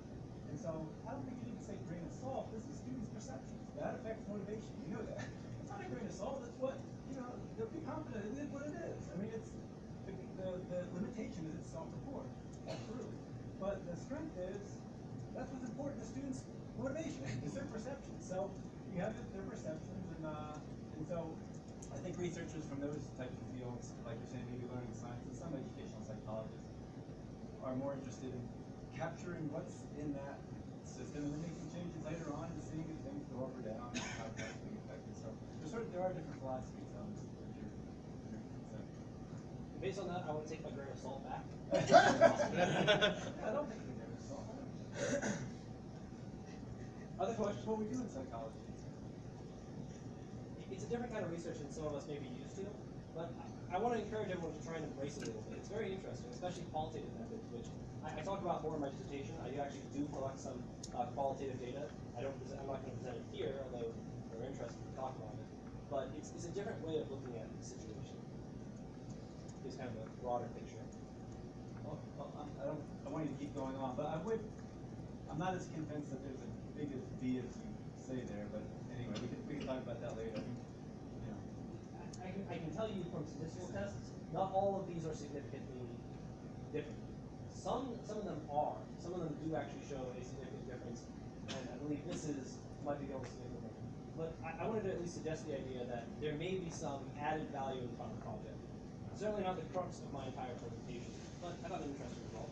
And so I don't think you need to say grain of salt. This is students' perceptions. That affects motivation. You know that. It's not a grain of salt. It's what, they'll be confident it is what it is. I mean, it's the limitation is it's self-report. Absolutely. But the strength is that's what's important to students' motivation. It's their perceptions. So you have their perceptions, and so I think researchers from those types of fields, like you're saying, maybe learning science and some educational psychologists, are more interested in capturing what's in that system and then making changes later on and seeing if things go up or down and how that's being affected. So there are different philosophies on this. Based on that, I want to take my grain of salt back. I don't think it's a grain of salt. Other questions? What we do in psychology. It's a different kind of research than some of us may be used to, but I want to encourage everyone to try and embrace it a little bit. It's very interesting, especially qualitative methods, which I talk about more in my dissertation. I actually do collect some qualitative data. I'm not going to present it here, although we're interested to talk about it. But it's a different way of looking at the situation. It's kind of a broader picture. Well, I want you to keep going on, but I'm not as convinced that there's a big as V as you say there, but anyway, we can talk about that later. I can tell you from statistical tests, not all of these are significantly different. Some of them are. Some of them do actually show a significant difference, and I believe this might be the only significant one. But I wanted to at least suggest the idea that there may be some added value in the final project. Certainly not the crux of my entire presentation, but I thought it an interesting result.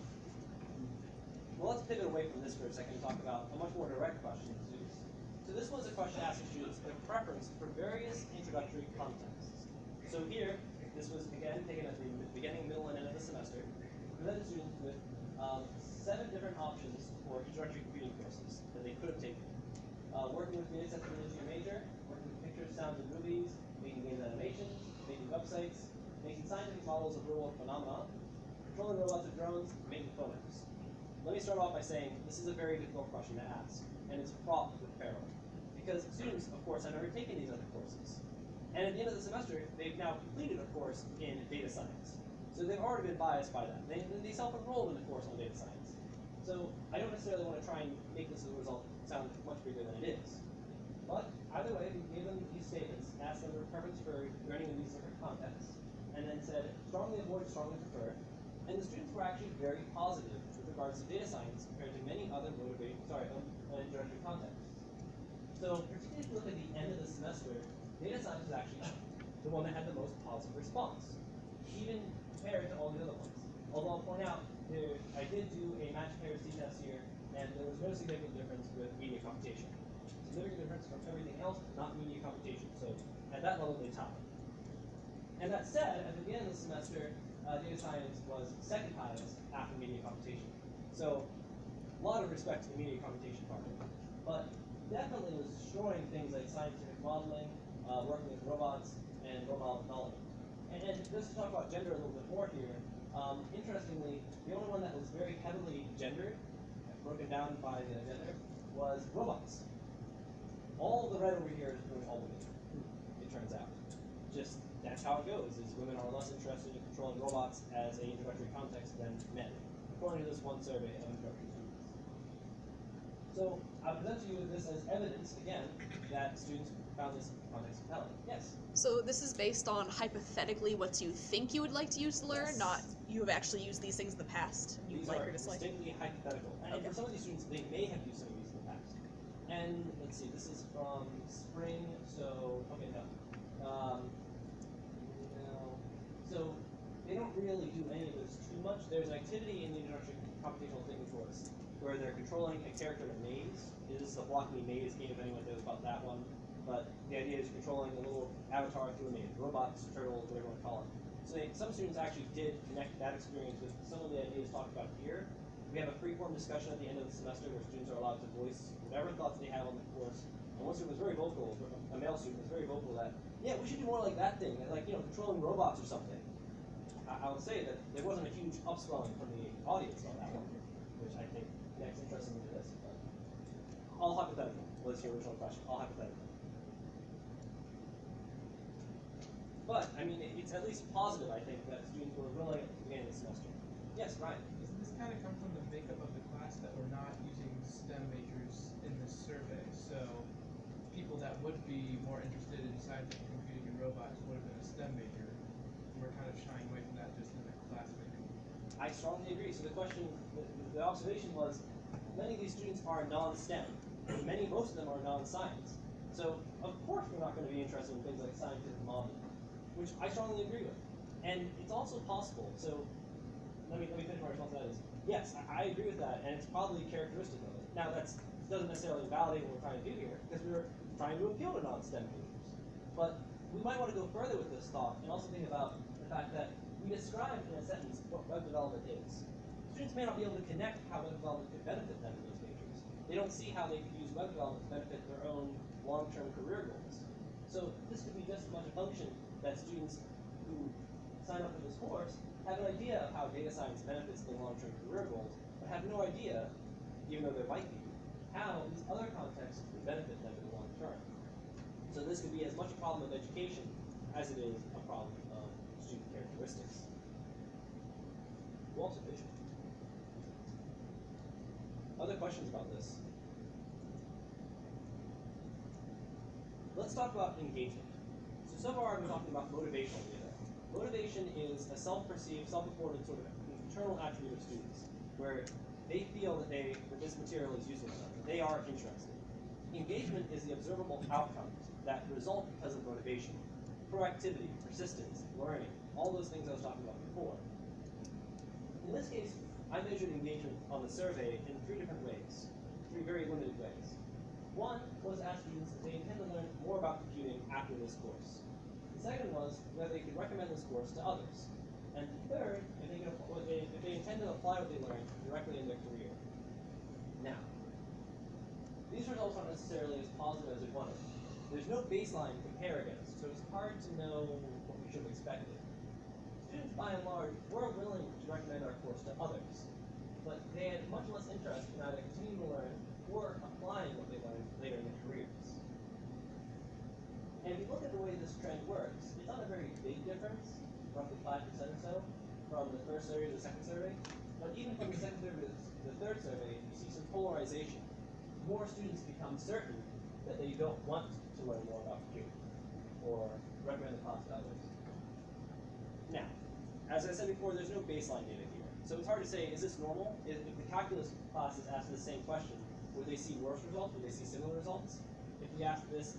Well, let's pivot away from this for a second and talk about a much more direct question to students. So this was a question asking students their preference for various introductory contexts. So here, this was again taken at the beginning, middle, and end of the semester. Presented students with 7 different options for introductory computing courses that they could have taken. Working with music as a major, working with pictures, sounds, and movies, making games and animations, making websites, making scientific models of real-world phenomena, controlling robots and drones, making phonics. Let me start off by saying this is a very difficult question to ask, and it's fraught with peril. Because students, of course, have never taken these other courses. And at the end of the semester, they've now completed a course in data science. So they've already been biased by that. They self-enrolled in the course on data science. So I don't necessarily want to try and make this result sound much bigger than it is. But either way, we gave them these statements, asked them their preference for learning in these different contexts, and then said, strongly avoid, strongly prefer. And the students were actually very positive with regards to data science compared to many other introductory contexts. So particularly if you look at the end of the semester, data science was actually the one that had the most positive response, even compared to all the other ones. Although I'll point out, I did do a match comparison test here, and there was no significant difference with media computation. significant difference from everything else, not media computation. So at that level, they top. And that said, at the beginning of the semester, data science was second highest after media computation. So a lot of respect to the media computation part of it. But definitely was destroying things like scientific modeling, working with robots, and robot development. And just to talk about gender a little bit more here, interestingly, the only one that was very heavily gendered, broken down by the gender, was robots. All the red over here is pretty much all women, it turns out. Just, that's how it goes, is women are less interested in controlling robots as an introductory context than men, according to this one survey of introductory students. So, I present to you this as evidence, again, that students found this context compelling. Yes? So this is based on hypothetically what you think you would like to use to learn, Yes. not you have actually used these things in the past. You These like are or dislike. distinctly hypothetical. And Okay. for some of these students, they may have used some of these in the past. And let's see, this is from spring, so, okay, no. No. So they don't really do any of this too much. There's an activity in the introductory computational thinking course where they're controlling a character in a maze. This is the Block Me Maze game, if anyone knows about that one. But the idea is controlling a little avatar through a maze. Robots, turtles, whatever you want to call it. So some students actually did connect that experience with some of the ideas talked about here. We have a free-form discussion at the end of the semester where students are allowed to voice whatever thoughts they have on the course. And one student was very vocal, a male student was very vocal that, yeah, we should do more like that thing, like, you know, controlling robots or something. I will say that there wasn't a huge upswelling from the audience on that one, which I think connects interestingly to this. But all hypothetical was your original question, all hypothetical. But, I mean, it's at least positive, I think, that students were willing at the beginning of the semester. Yes, Ryan? Doesn't this kind of come from the makeup of the class that we're not using STEM majors in this survey? So people that would be more interested in scientific computing and robots would have been a STEM major. We're kind of shying away from that just in the class maybe. I strongly agree. So the question, the observation was, many of these students are non-STEM. Most of them are non-science. So, of course we're not going to be interested in things like scientific modeling, which I strongly agree with. And it's also possible, so let me finish my response to that is, yes, I agree with that, and it's probably characteristic of it. Now, that doesn't necessarily validate what we're trying to do here, because we're trying to appeal to non-STEM majors. But we might want to go further with this thought, and also think about the fact that we described in a sentence what web development is. Students may not be able to connect how web development could benefit them in those majors. They don't see how they could use web development to benefit their own long-term career goals. So this could be just as much a function that students who sign up for this course have an idea of how data science benefits their long-term career goals, but have no idea, even though there might be, how these other contexts would benefit them in the long term. So this could be as much a problem of education as it is a problem of student characteristics. Well, sufficient. Other questions about this? Let's talk about engagement. So far I've been talking about motivational data. Motivation is a self-perceived, self-reported sort of internal attribute of students, where they feel that this material is useful to them, that they are interested. Engagement is the observable outcomes that result because of motivation. Proactivity, persistence, learning, all those things I was talking about before. In this case, I measured engagement on the survey in 3 different ways, 3 very limited ways. One was ask students if they intend to learn more about computing after this course. The second was whether they could recommend this course to others. And the third, if they intend to apply what they learned directly in their career. Now, these results aren't necessarily as positive as we wanted. There's no baseline to compare against, so it's hard to know what we should have expected. Students, by and large, were willing to recommend our course to others, but they had much less interest in either continuing to learn or applying what they learned later in their careers. And if you look at the way this trend works, it's not a very big difference, roughly 5% or so, from the first survey to the second survey. But even from the second survey to the third survey, you see some polarization. More students become certain that they don't want to learn more about computing or recommend the class to others. Now, as I said before, there's no baseline data here. So it's hard to say, is this normal? If the calculus class is asked the same question, would they see worse results? Would they see similar results? If we ask this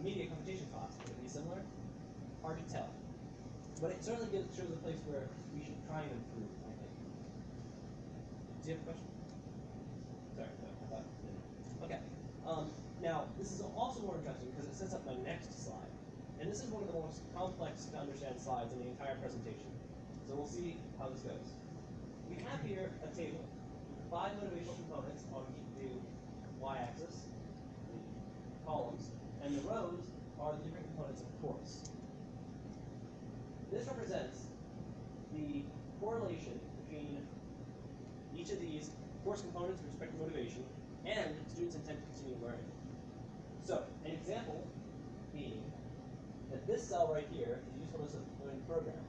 immediate computation class, would it be similar? Hard to tell. But it certainly shows a place where we should try and improve, I think. Do you have a question? Sorry, no, I thought. Okay. Now, this this is also more interesting because it sets up my next slide. And this is one of the most complex to understand slides in the entire presentation. So we'll see how this goes. We have here a table with 5 motivational components on the y-axis, the columns, and the rows are the different components of the course. This represents the correlation between each of these course components with respect to motivation and students' intent to continue learning. So, an example being that this cell right here, the usefulness of learning program.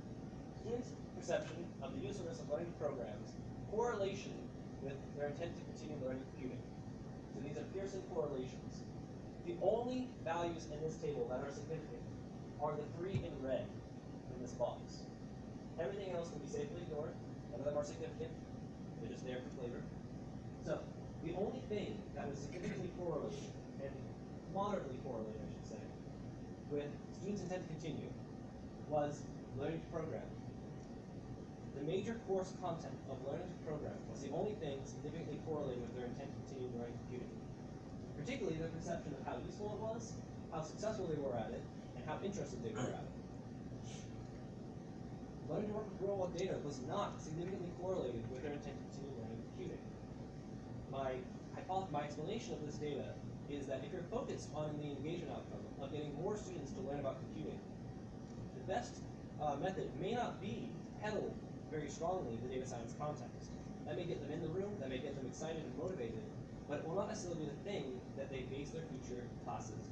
Students' perception of the usefulness of learning programs, correlation with their intent to continue learning computing. So these are Pearson correlations. The only values in this table that are significant are the 3 in red in this box. Everything else can be safely ignored. None of them are significant. They're just there for flavor. So the only thing that was significantly correlated, and moderately correlated, I should say, with students' intent to continue was learning to program. The major course content of learning to program was the only thing significantly correlated with their intent to continue learning computing. Particularly their perception of how useful it was, how successful they were at it, and how interested they were at it. Learning to work with real-world data was not significantly correlated with their intent to continue learning computing. My explanation of this data is that if you're focused on the engagement outcome of getting more students to learn about computing, the best method may not be to peddle very strongly the data science context. That may get them in the room, that may get them excited and motivated, but it will not necessarily be the thing that they base their future classes,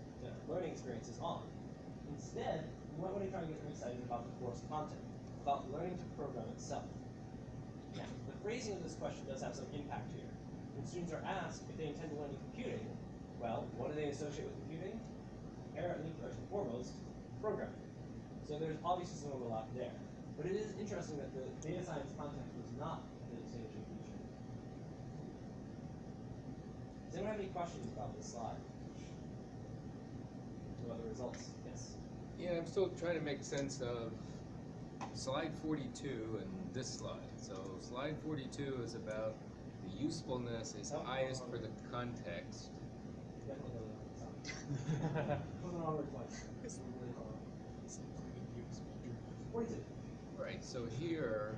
learning experiences on. Instead, you might want to try and get them excited about the course content, about learning to program itself. Now, the phrasing of this question does have some impact here. When students are asked if they intend to learn computing, well, what do they associate with computing? Apparently, first and foremost, programming. So there's obviously some overlap there. But it is interesting that the data science context was not the distinguishing feature. Does anyone have any questions about this slide? Or other results? Yes. Yeah, I'm still trying to make sense of slide 42 and this slide. So slide 42 is about the usefulness is highest for the context. Right, so here,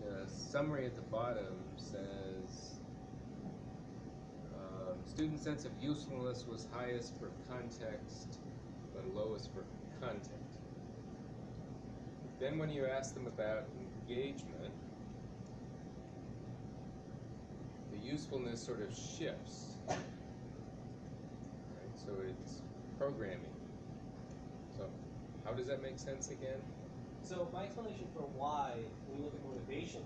the summary at the bottom says, student sense of usefulness was highest for context, but lowest for content. Then when you ask them about engagement, the usefulness sort of shifts. Right? So it's programming. So how does that make sense again? So my explanation for why, when you look at motivation,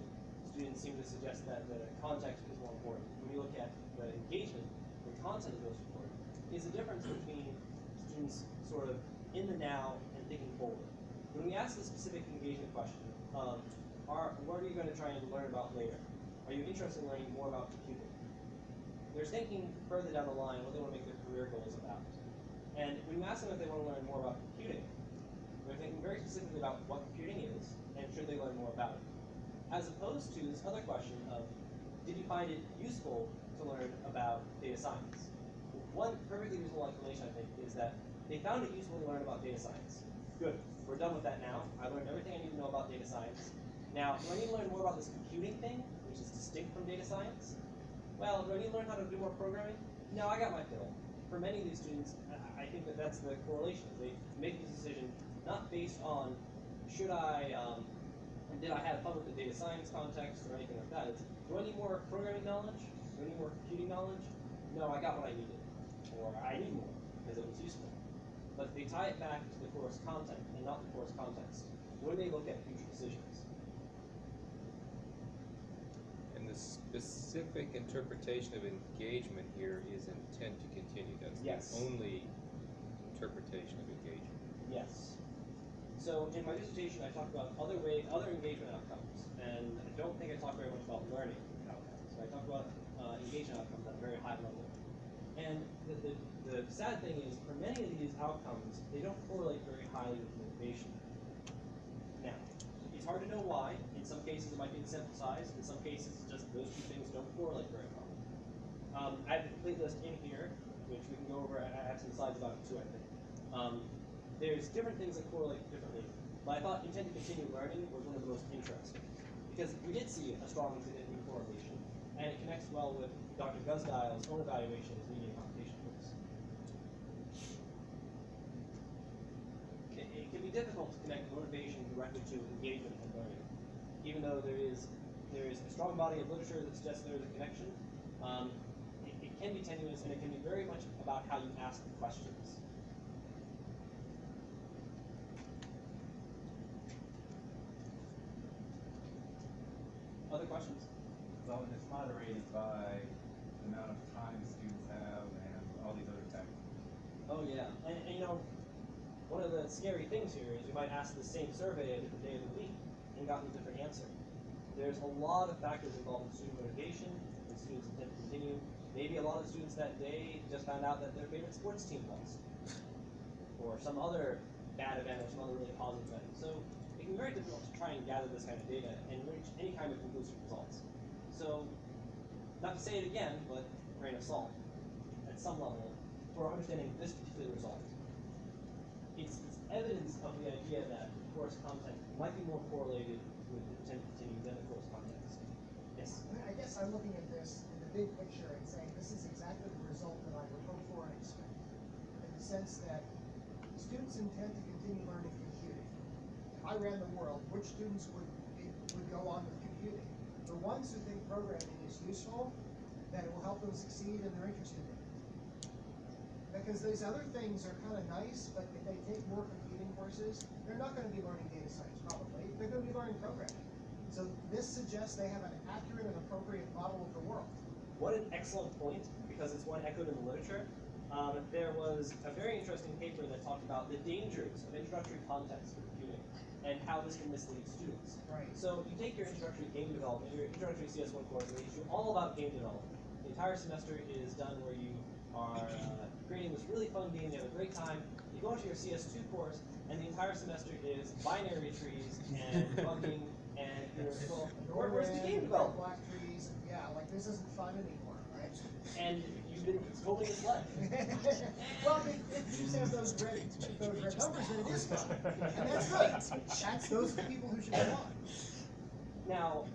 students seem to suggest that the context is more important. When you look at the engagement, the content is most important, is the difference between students sort of in the now and thinking forward. When we ask the specific engagement question, what are you going to try and learn about later? Are you interested in learning more about computing? They're thinking further down the line what they want to make their career goals about. And when you ask them if they want to learn more about computing, they're thinking very specifically about what computing is and should they learn more about it. As opposed to this other question of, did you find it useful to learn about data science? One perfectly reasonable explanation, I think, is that they found it useful to learn about data science. Good. We're done with that now. I learned everything I need to know about data science. Now, do I need to learn more about this computing thing, which is distinct from data science? Well, do I need to learn how to do more programming? No, I got my fill. For many of these students, I think that that's the correlation. They make this decision not based on did I have fun with the data science context or anything like that. It's, do I need more programming knowledge? Do I need more computing knowledge? No, I got what I needed. Or I need more because it was useful. But they tie it back to the course content and not the course context when they look at future decisions. And the specific interpretation of engagement here is intent to continue. That's Yes. the only interpretation of engagement. Yes. So in my dissertation, I talked about other engagement outcomes, and I don't think I talked very much about learning outcomes. So I talked about engagement outcomes at a very high level. And the sad thing is, for many of these outcomes, they don't correlate very highly with motivation. Now, it's hard to know why. In some cases, it might be the sample size. In some cases, just those two things don't correlate very well. I have the complete list in here, which we can go over. I have some slides about it too, I think. There's different things that correlate differently, but I thought intent to continue learning was one of the most interesting, because we did see a strong and significant correlation, and it connects well with Dr. Guzdial's own evaluation of media computation course. It can be difficult to connect motivation directly to engagement and learning, even though there is a strong body of literature that suggests there is a connection. It can be tenuous, and it can be very much about how you ask the questions. Other questions? Well, and it's moderated by the amount of time students have and all these other factors. Oh yeah, and you know, one of the scary things here is you might ask the same survey a different day of the week and gotten a different answer. There's a lot of factors involved in student motivation and students' intent to continue. Maybe a lot of students that day just found out that their favorite sports team lost, or some other bad event or some other really positive event. So it can be very difficult to try and gather this kind of data and reach any kind of conclusive results. So, not to say it again, but grain of salt at some level for understanding this particular result. It's evidence of the idea that the course content might be more correlated with the intent to continue than the course context. Yes? I guess I'm looking at this in the big picture and saying this is exactly the result that I would hope for and expect. In the sense that students intend to continue learning computing. If I ran the world, which students would go on with computing? The ones who think programming is useful, that it will help them succeed and they're interested in it. Because these other things are kind of nice, but if they take more computing courses, they're not going to be learning data science probably. They're going to be learning programming. So this suggests they have an accurate and appropriate model of the world. What an excellent point, because it's one echoed in the literature. There was a very interesting paper that talked about the dangers of introductory context for computing and how this can mislead students. Right. So you take your introductory game development, your introductory CS1 course, and they teach you all about game development. The entire semester is done where you are creating this really fun game, you have a great time. You go into your CS2 course, and the entire semester is binary trees and bugging, and you're, well, where's the game development? Black trees, and yeah, like this isn't fun anymore, right? And you've been totally misled. Well, if you have those red numbers, then it is fun. And that's good. That's those people who should be on. Now,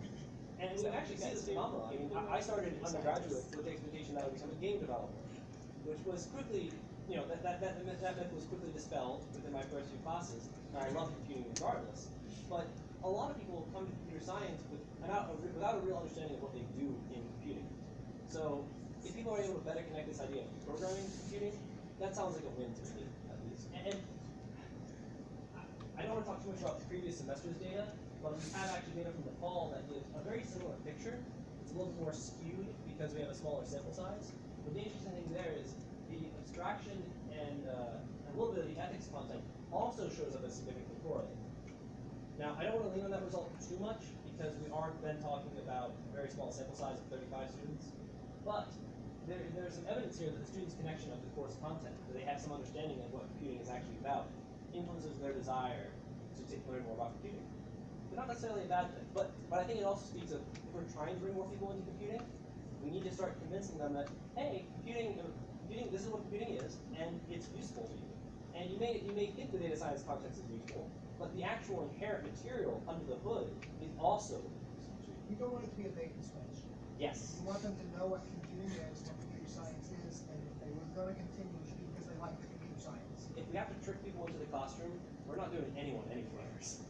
and we actually see this phenomenon. I mean, I started undergraduate with the expectation that I would become a game developer, which was quickly, you know, that myth was quickly dispelled within my first few classes, and I love computing regardless. But a lot of people come to computer science without a real understanding of what they do in computing. So if people are able to better connect this idea of programming to computing, that sounds like a win to me, at least. And I don't want to talk too much about previous semester's data, but we have actually data from the fall that gives a very similar picture. It's a little more skewed because we have a smaller sample size. But the interesting thing there is the abstraction and a little bit of the ethics content also shows up as significantly correlated. Now, I don't want to lean on that result too much because we are then talking about a very small sample size of 35 students. But there's some evidence here that the students' connection of the course content, that they have some understanding of what computing is actually about, influences their desire to learn more about computing. They're not necessarily a bad thing, but I think it also speaks of, if we're trying to bring more people into computing, we need to start convincing them that, hey, computing, this is what computing is, and it's useful to you. And you may think the data science context is useful, but the actual inherent material under the hood is also useful to you. You don't want it to be a bait and switch. Yes. You want them to know what computing is, what computer science is, and if they were going to continue, it should be because they like the computer science. If we have to trick people into the classroom, we're not doing anyone any favors.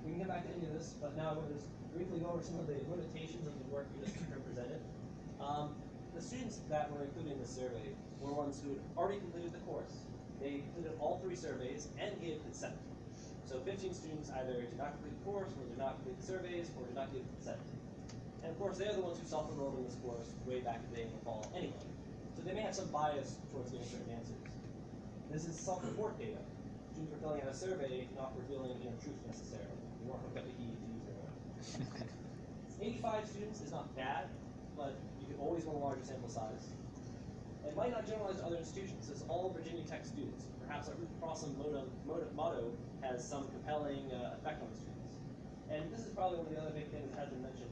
We can get back into this, but now I'm going to just briefly go over some of the limitations of the work we just presented. The students that were included in the survey were ones who had already completed the course. They completed all 3 surveys and gave consent. So 15 students either did not complete the course, or did not complete the surveys, or did not give consent. And of course, they're the ones who self-enrolled in this course way back in the day in the fall anyway. So they may have some bias towards giving certain answers. This is self-report data. Students were filling out a survey, not revealing truth necessarily. We weren't hooked up to EEGs or whatever. 85 students is not bad, but you could always want a larger sample size. It might not generalize to other institutions. It's all Virginia Tech students, perhaps our cross-some motto has some compelling effect on the students. And this is probably one of the other big things that has been mentioned.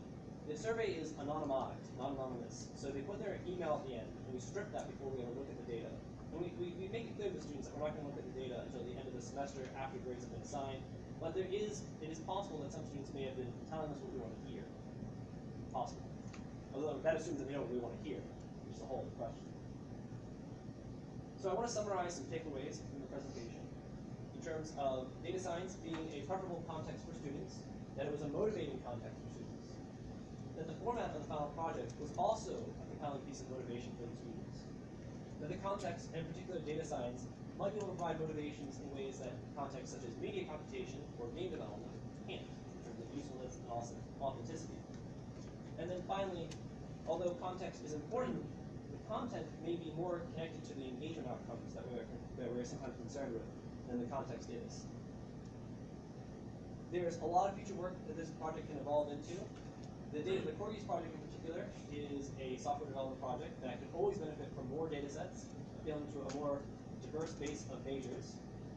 The survey is anonymized, not anonymous. So they put their email at the end, and we strip that before we ever look at the data. And we make it clear to the students that we're not going to look at the data until the end of the semester after grades have been assigned. But it is possible that some students may have been telling us what we want to hear. Possible. Although that assumes that they know what we want to hear, which is the whole question. So I want to summarize some takeaways from the presentation in terms of data science being a preferable context for students, that it was a motivating context for students, that the format of the final project was also a compelling piece of motivation for the students, that the context, and in particular data science, might be able to provide motivations in ways that contexts such as media computation or game development can't, in terms of usefulness and also authenticity. And then finally, although context is important, the content may be more connected to the engagement outcomes that we're sometimes concerned with than the context is. There's a lot of future work that this project can evolve into. The Corgis project in particular is a software development project that could always benefit from more data sets, appealing to a more diverse base of majors.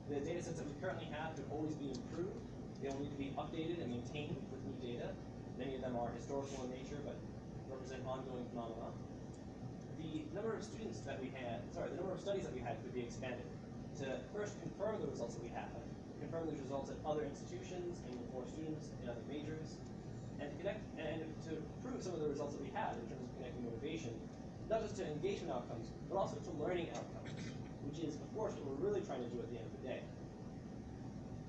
The data sets that we currently have could always be improved. They'll need to be updated and maintained with new data. Many of them are historical in nature, but represent ongoing phenomena. The number of students that we had, the number of studies that we had could be expanded to first confirm the results that we have, confirm those results at other institutions and with more students in other majors, and to connect and to prove some of the results that we had in terms of connecting motivation, not just to engagement outcomes, but also to learning outcomes, which is, of course, what we're really trying to do at the end of the day.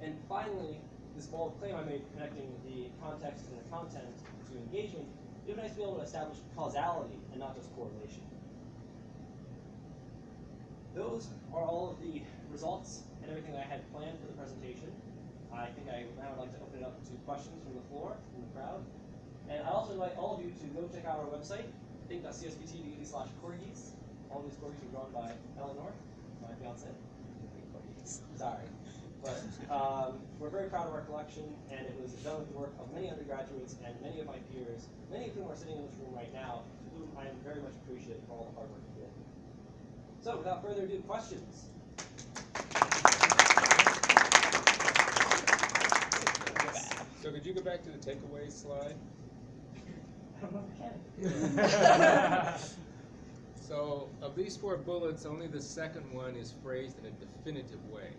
And finally, this bold claim I made connecting the context and the content to engagement, it would be nice to be able to establish causality and not just correlation. Those are all of the results and everything that I had planned for the presentation. I think I would now like to open it up to questions from the floor, from the crowd. And I also invite all of you to go check out our website, think.cspt.edu/corgis. All these corgis were drawn by Eleanor, my fiance. Sorry. But we're very proud of our collection, and it was done with the work of many undergraduates and many of my peers, many of whom are sitting in this room right now, to whom I am very much appreciative for all the hard work you did. So without further ado, questions? So could you go back to the takeaway slide? I don't know if I can. So of these 4 bullets, only the second one is phrased in a definitive way.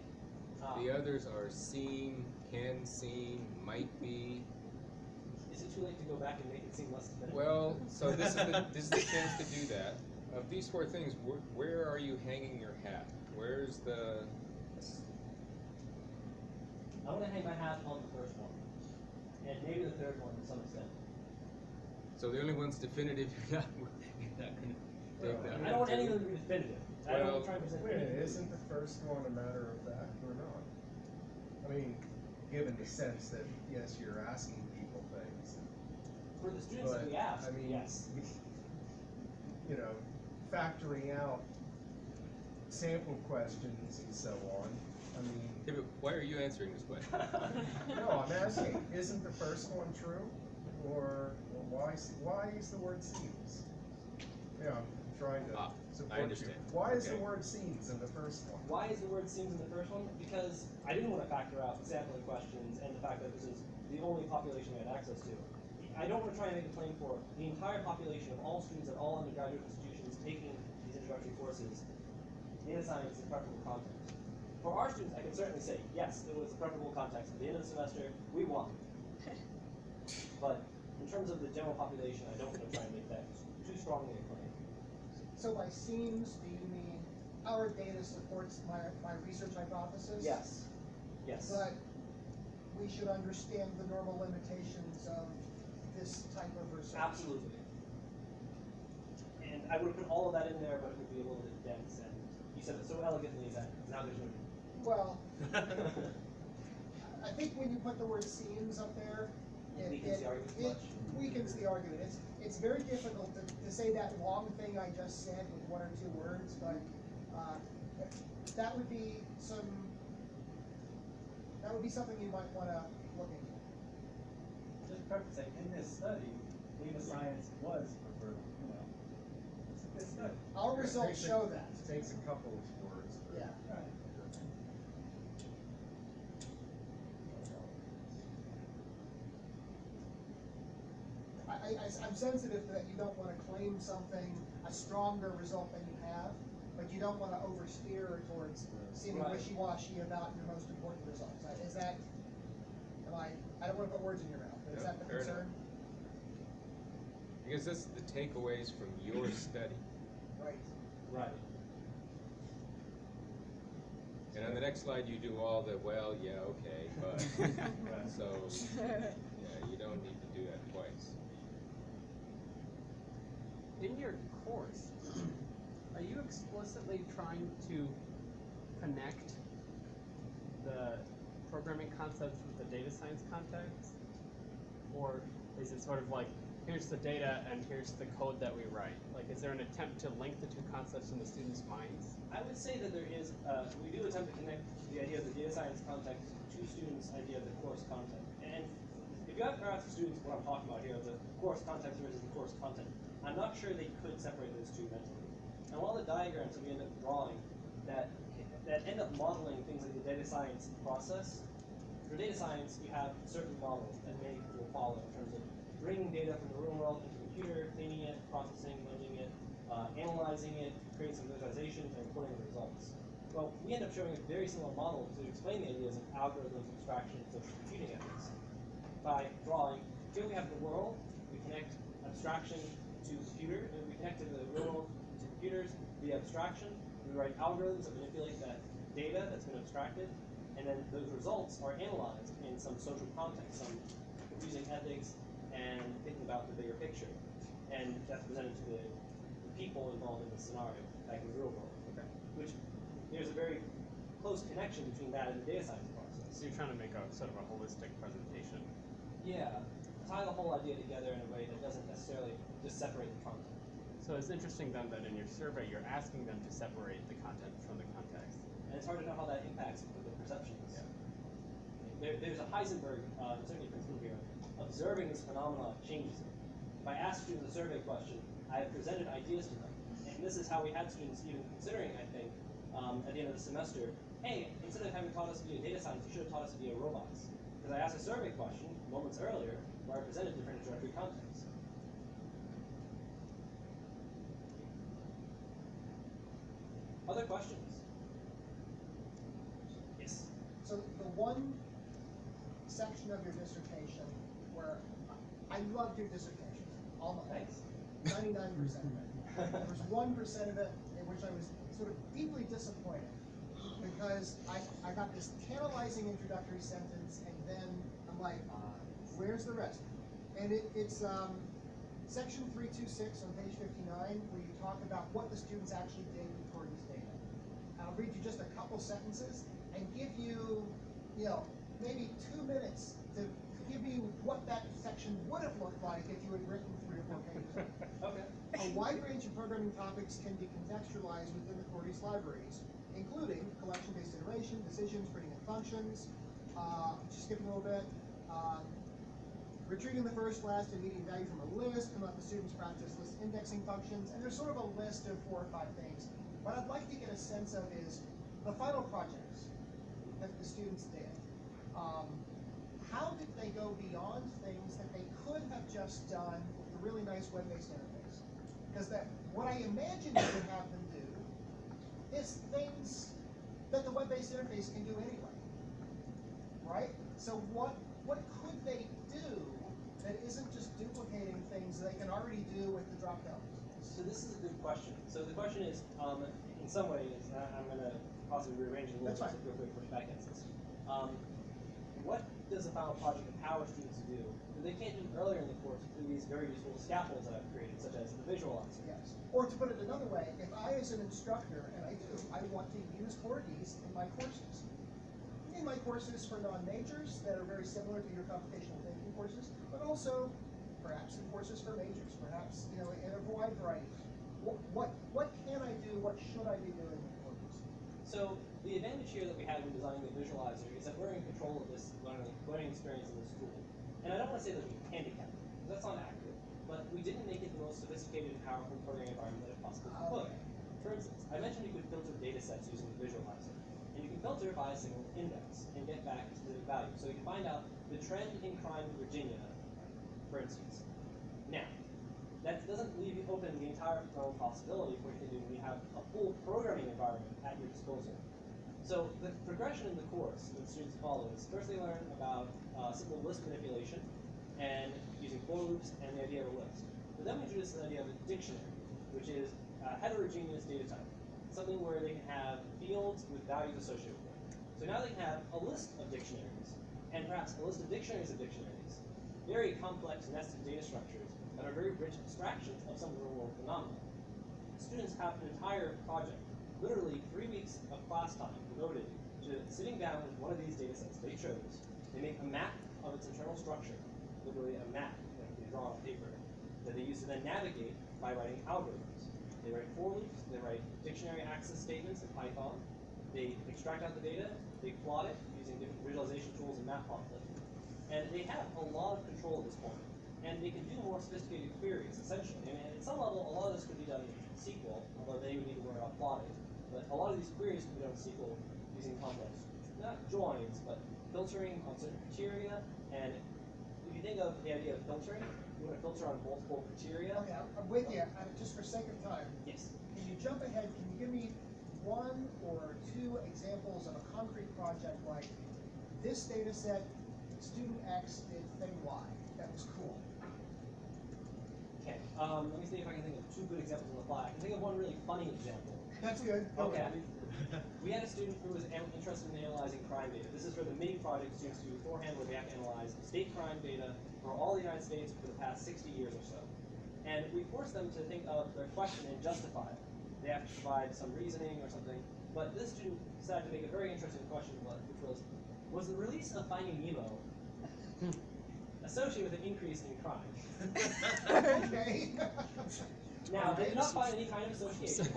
The others are seem, can seem, might be. Is it too late to go back and make it seem less definitive? Well, so this is the chance to do that. Of these 4 things, where are you hanging your hat? Where's the... I want to hang my hat on the first one, and maybe the third one to some extent. So the only one's definitive, you're not going to take that. I don't want any of them to be definitive. I don't want to try and present Wait a minute, anything. isn't the first one a matter of fact or not? I mean, given the sense that, yes, you're asking people things. For the students that we asked, I mean, yes. You know, factoring out sample questions and so on, I mean... Yeah, but why are you answering this question? No, I'm asking, isn't the first one true? Or why is the word seems? Yeah, I'm trying to support I understand. you. Why is the word seems in the first one? Why is the word seems in the first one? Because I didn't want to factor out sampling questions and the fact that this is the only population we had access to. I don't want to try and make a claim for the entire population of all students at all undergraduate institutions taking these introductory courses. Data science is preferable context. For our students, I can certainly say, yes, it was a preferable context. At the end of the semester, we won. But in terms of the general population, I don't want to try and make that too strongly a claim. So by seems, do you mean our data supports my research hypothesis? Yes. Yes. But we should understand the normal limitations of this type of research. Absolutely. And I would have put all of that in there, but it would be a little bit dense. And you said it so elegantly that now there's no. Well, I think when you put the word seems up there, It weakens the argument too much. weakens the argument. It's very difficult to say that long thing I just said with 1 or 2 words, but that would be something you might want to look into. Just prefacing, in this study, data science was preferred, you know. It's a good study. Our results show that. It takes a couple of words. Yeah. Right. I'm sensitive that you don't want to claim something, a stronger result than you have, but you don't want to oversteer towards seeming Right. wishy-washy about your most important results. Is that, I don't want to put words in your mouth, but is Yeah, that the fair concern? Because this is the takeaways from your study. Right. Right. And on the next slide, you do all the, well, yeah, okay, but, so, yeah, you don't need to do that twice. In your course, are you explicitly trying to connect the programming concepts with the data science context? Or is it sort of like, here's the data and here's the code that we write? Like, is there an attempt to link the two concepts in the students' minds? I would say that there is, we do attempt to connect the idea of the data science context to students' idea of the course content. And if you have to ask students what I'm talking about here, the course context versus the course content, I'm not sure they could separate those two mentally. And one of the diagrams that we end up drawing that end up modeling things like the data science process, for data science, you have certain models that many people will follow in terms of bringing data from the real world into the computer, cleaning it, processing, blending it, analyzing it, creating some visualizations, and reporting the results. Well, we end up showing a very similar model to explain the ideas of algorithms, abstraction, and social computing ethics. By drawing, here we have the world, we connect abstraction to computer, and we connect to the real world to computers via abstraction. We write algorithms that manipulate that data that's been abstracted, and then those results are analyzed in some social context, some using ethics and thinking about the bigger picture. And that's presented to the people involved in the scenario, like in the real world. Okay. Which there's a very close connection between that and the data science process. So you're trying to make a sort of a holistic presentation. Yeah, tie the whole idea together in a way that doesn't necessarily just separate the content. So it's interesting then that in your survey you're asking them to separate the content from the context. And it's hard to know how that impacts the perceptions. Yeah. There's a Heisenberg uncertainty principle here. Observing this phenomenon changes it. If I ask students a survey question, I have presented ideas to them. And this is how we had students even considering, I think, at the end of the semester, hey, instead of having taught us via data science, you should have taught us via robots. Because I asked a survey question moments earlier where I presented different introductory contexts. Other questions? Yes. So the one section of your dissertation where I loved your dissertation, almost Thanks. 99% of it. There was 1% of it in which I was sort of deeply disappointed because I got this tantalizing introductory sentence and then I'm like, where's the rest? And it's section 326 on page 59 where you talk about what the students actually did with Corey's data. I'll read you just a couple sentences and give you, maybe 2 minutes to give you what that section would have looked like if you had written 3 or 4 pages. Okay. A wide range of programming topics can be contextualized within the Corey's libraries, including collection-based iteration, decisions, printing and functions, just skipping a little bit, retrieving the first, last, and median value from a list, come up with students practice list indexing functions, and there's sort of a list of 4 or 5 things. What I'd like to get a sense of is the final projects that the students did. How did they go beyond things that they could have just done with a really nice web-based interface? Because what I imagine you would have them do is things that the web-based interface can do anyway, right? So what could they do that isn't just duplicating things they can already do with the drop-down? So this is a good question. So the question is, in some ways, I'm going to possibly rearrange it a little bit to feel free to push back against this. What does a final project empower students to do that they can't do earlier in the course through these very useful scaffolds that I've created, such as the visualizer? Yes. Or to put it another way, if I as an instructor, and I want to use Corgis in my courses. In my courses for non-majors that are very similar to your computational thinking courses, but also perhaps in courses for majors, perhaps in a wide variety. What can I do? What should I be doing with Corgis? So the advantage here that we have in designing the visualizer is that we're in control of this learning experience in the school. And I don't want to say that we handicapped it, because that's not accurate. But we didn't make it the most sophisticated and powerful programming environment that it possibly could. For instance, I mentioned you could filter data sets using the visualizer. And you can filter by a single index and get back specific value. So you can find out the trend in crime in Virginia, for instance. Now, that doesn't leave you open the entire realm of possibility for what you can do when you have a full programming environment at your disposal. So the progression in the course that students follow is first they learn about simple list manipulation and using for loops and the idea of a list. But then we introduce the idea of a dictionary, which is a heterogeneous data type, something where they can have fields with values associated with them. So now they can have a list of dictionaries, and perhaps a list of dictionaries, very complex nested data structures that are very rich abstractions of some real-world phenomena. Students have an entire project, literally 3 weeks of class time devoted to sitting down with one of these data sets they chose. They make a map of its internal structure, literally a map that they draw on paper, that they use to then navigate by writing algorithms. They write for loops, they write dictionary access statements in Python, they extract out the data, they plot it using different visualization tools and matplotlib. And they have a lot of control at this point. And they can do more sophisticated queries, essentially. And at some level, a lot of this could be done in SQL, although they would need to worry about plotting. But a lot of these queries can be done in SQL using complex, not joins, but filtering on certain criteria. And if you think of the idea of filtering, you want to filter on multiple criteria. Okay, I'm with you. Just for sake of time, Yes. can you jump ahead? Can you give me 1 or 2 examples of a concrete project like this data set, student X did thing Y? That was cool. Okay. Let me see if I can think of 2 good examples on the fly. I can think of one really funny example. That's good. Okay. We had a student who was interested in analyzing crime data. This is for the mini project students do beforehand, where they have to analyze state crime data for all the United States for the past 60 years or so. And we forced them to think of their question and justify it. They have to provide some reasoning or something. But this student decided to make a very interesting question, which was the release of Finding Nemo associated with an increase in crime? Okay. Now, they did not find any kind of association,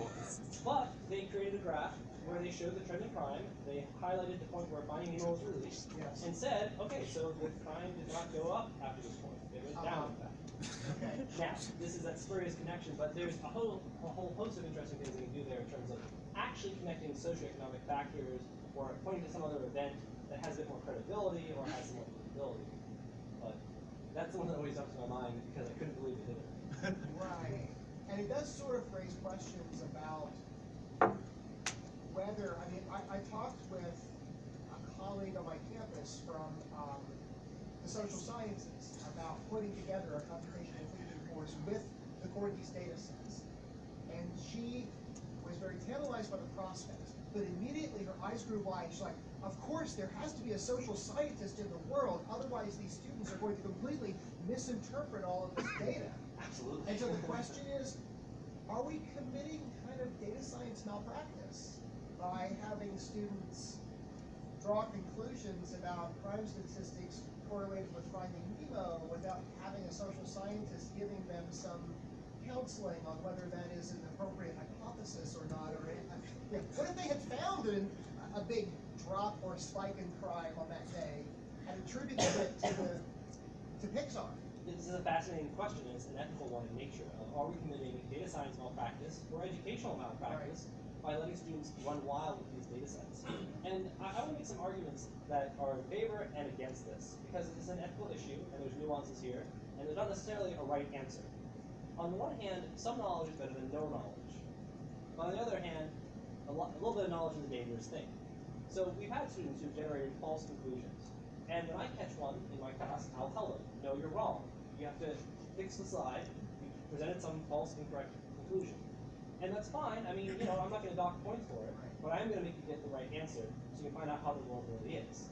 but they created a graph where they showed the trend in crime. They highlighted the point where Finding Nemo was released, Yes. and said, okay, so the crime did not go up after this point. It went down, in fact. Okay. Now, this is that spurious connection, but there's a whole host of interesting things we can do there in terms of actually connecting socioeconomic factors or pointing to some other event that has a bit more credibility or has some more believability. But that's the one that always jumps to my mind because I couldn't believe they did it. Right. And it does sort of raise questions about whether, I mean, I talked with a colleague on my campus from the social sciences about putting together a computational thinking course with the Corky's data sets. And she was very tantalized by the prospect, but immediately her eyes grew wide. She's like, of course, there has to be a social scientist in the world, otherwise these students are going to completely misinterpret all of this data. Absolutely. And so the question is, are we committing kind of data science malpractice by having students draw conclusions about crime statistics correlated with Finding Nemo without having a social scientist giving them some counseling on whether that is an appropriate hypothesis or not? Or what if they had found a big drop or spike in crime on that day and attributed it to Pixar? This is a fascinating question, and it's an ethical one in nature. Are we committing data science malpractice or educational malpractice by letting students run wild with these data sets? And I want to make some arguments that are in favor and against this, because it's an ethical issue, and there's nuances here, and there's not necessarily a right answer. On the one hand, some knowledge is better than no knowledge. On the other hand, a little bit of knowledge is a dangerous thing. So we've had students who've generated false conclusions. And when I catch one in my class, I'll tell them, no, you're wrong. You have to fix the slide. You presented some false, incorrect conclusion. And that's fine. I mean, I'm not going to dock points for it, but I am going to make you get the right answer so you can find out how the world really is.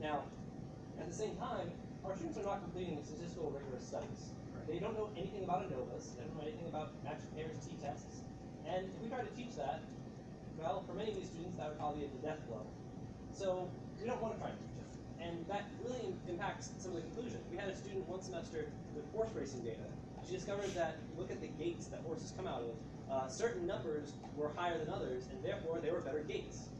Now, at the same time, our students are not completing statistical rigorous studies. They don't know anything about ANOVAs. They don't know anything about matched pairs t-tests. And if we try to teach that, well, for many of these students, that would probably be the death blow. So we don't want to try to teach it. And that really impacts some of the conclusions. We had a student one semester with horse racing data. She discovered that if you look at the gaits that horses come out of, certain numbers were higher than others, and therefore they were better gaits.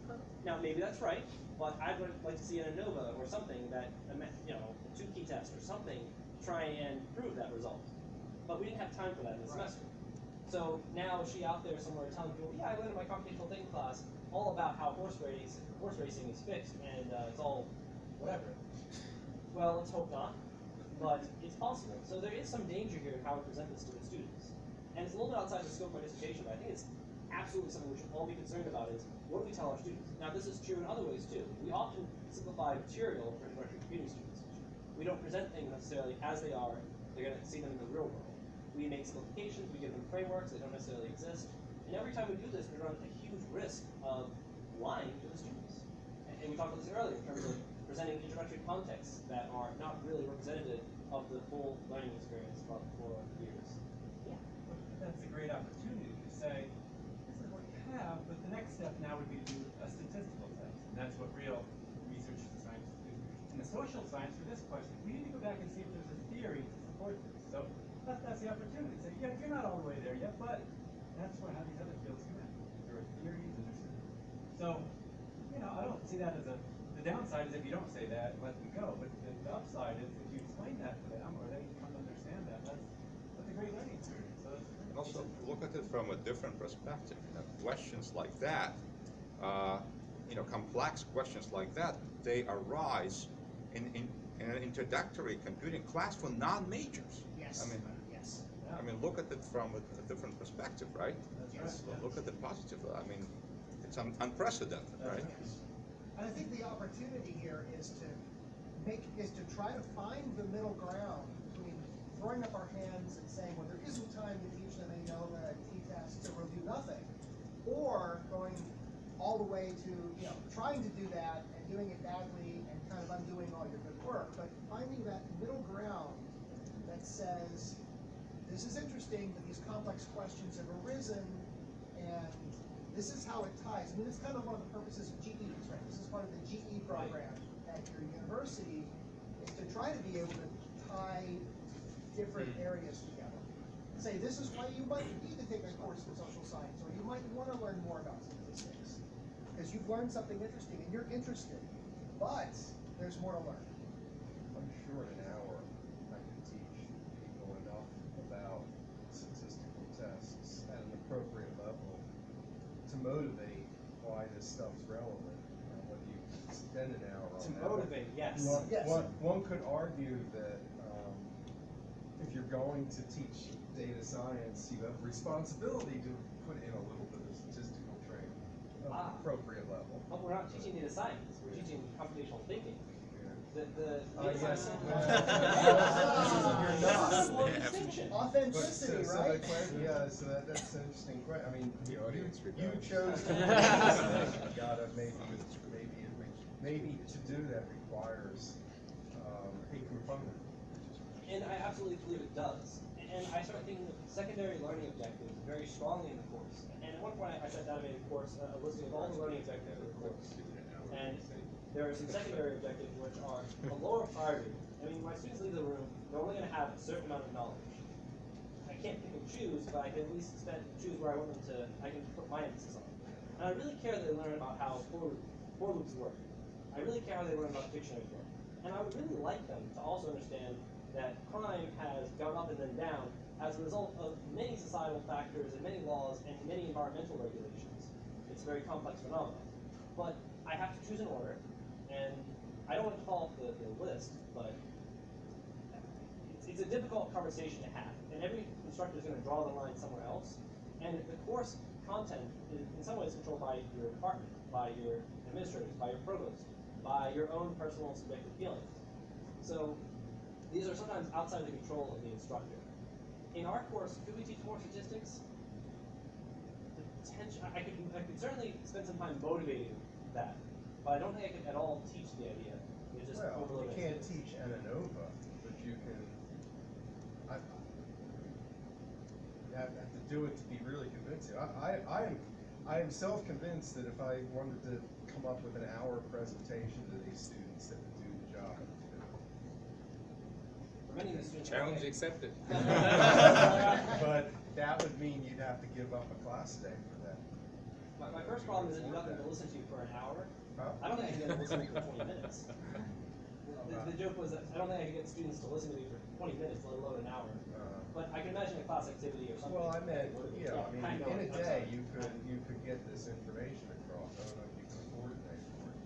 Now, maybe that's right, but I'd like to see an ANOVA or something that, a 2-key test or something, try and prove that result. But we didn't have time for that in the semester. So now she out there somewhere telling people, yeah, I learned in my computational thinking class all about how horse racing is fixed, and it's all whatever. Well, let's hope not. but it's possible. So there is some danger here in how we present this to the students. And it's a little bit outside the scope of my dissertation, but I think it's absolutely something we should all be concerned about is what do we tell our students? Now this is true in other ways too. We often simplify material for introductory computing students. We don't present things necessarily as they are. They're going to see them in the real world. We make simplifications, we give them frameworks that don't necessarily exist. And every time we do this, we run a huge risk of lying to the students. And we talked about this earlier in terms of presenting introductory contexts that are not really representative of the full learning experience for years. Yeah. That's a great opportunity to say, this is what you have, but the next step now would be to do a statistical test. And that's what real research scientists do. In the social science, for this question, we need to go back and see if there's a theory to support this. So that's the opportunity. Say, yeah, you're not all the way there yet, but that's how these other fields come in. There are theories and there's so, I don't see that as the downside is if you don't say that, let them go. But the upside is if you explain that to them or they come to understand that, that's a great learning experience. So that's great. And also look at it from a different perspective. Questions like that, complex questions like that, they arise in an introductory computing class for non-majors. Yes. Yes. Look at it from a different perspective, right? Yes. Look at the positive. It's unprecedented, right? Yes. And I think the opportunity here is to try to find the middle ground between throwing up our hands and saying, well, there isn't time to teach them a NOVA and t-tests or do nothing, or going all the way to trying to do that and doing it badly and kind of undoing all your good work, but finding that middle ground that says, this is interesting, but these complex questions have arisen, and this is how it ties. It's kind of one of the purposes of GEs, right? This is part of the GE program at your university, is to try to be able to tie different areas together. Say, this is why you might need to take a course in social science, or you might want to learn more about statistics, because you've learned something interesting, and you're interested, but there's more to learn. I'm sure in an hour I can teach people enough about statistical tests at an appropriate level to motivate why this stuff's relevant. Whether you spend an hour on To that. motivate, yes. One could argue that if you're going to teach data science, you have a responsibility to put in a little bit of statistical training at an appropriate level. But we're not teaching data science, we're teaching computational thinking. Yes. You're not. Distinction. Authenticity, So right? that's an interesting question. The audience you chose to do this thing. You gotta maybe to do that requires a component. And I absolutely believe it does. And I started thinking of secondary learning objectives very strongly in the course. And at one point I sat down and made a course, a listing of all the learning objectives of the course. And there are some secondary objectives which are a lower priority. My students leave the room, they're only going to have a certain amount of knowledge. I can't pick and choose, but I can at least choose where I want them to, I can put my emphasis on. And I really care that they learn about how for loops work. I really care how they learn about dictionaries work. And I would really like them to also understand that crime has gone up and then down as a result of many societal factors and many laws and many environmental regulations. It's a very complex phenomenon. But I have to choose an order, and I don't want to call it the list, but it's a difficult conversation to have. And every instructor is going to draw the line somewhere else. And the course content is in some ways controlled by your department, by your administrators, by your provost, by your own personal subjective feelings. So these are sometimes outside the control of the instructor. In our course, could we teach more statistics? I could certainly spend some time motivating that, but I don't think I could at all teach the idea. It's just Well, you can't teach an ANOVA, but you can. You have to do it to be really convincing. I am self-convinced that if I wanted to come up with an hour presentation to these students that would do the job. For many of the students, Challenge accepted. But that would mean you'd have to give up a class day for that. My first problem is that you're not going to listen to you for an hour. Huh? I don't think I can get them to listen to me for 20 minutes. The joke was that I don't think I could get students to listen to me for 20 minutes, let alone an hour. But I can imagine a class activity or something. Well, I meant, in a day, I'm you could get this information across. I don't know if you can afford to pay for it.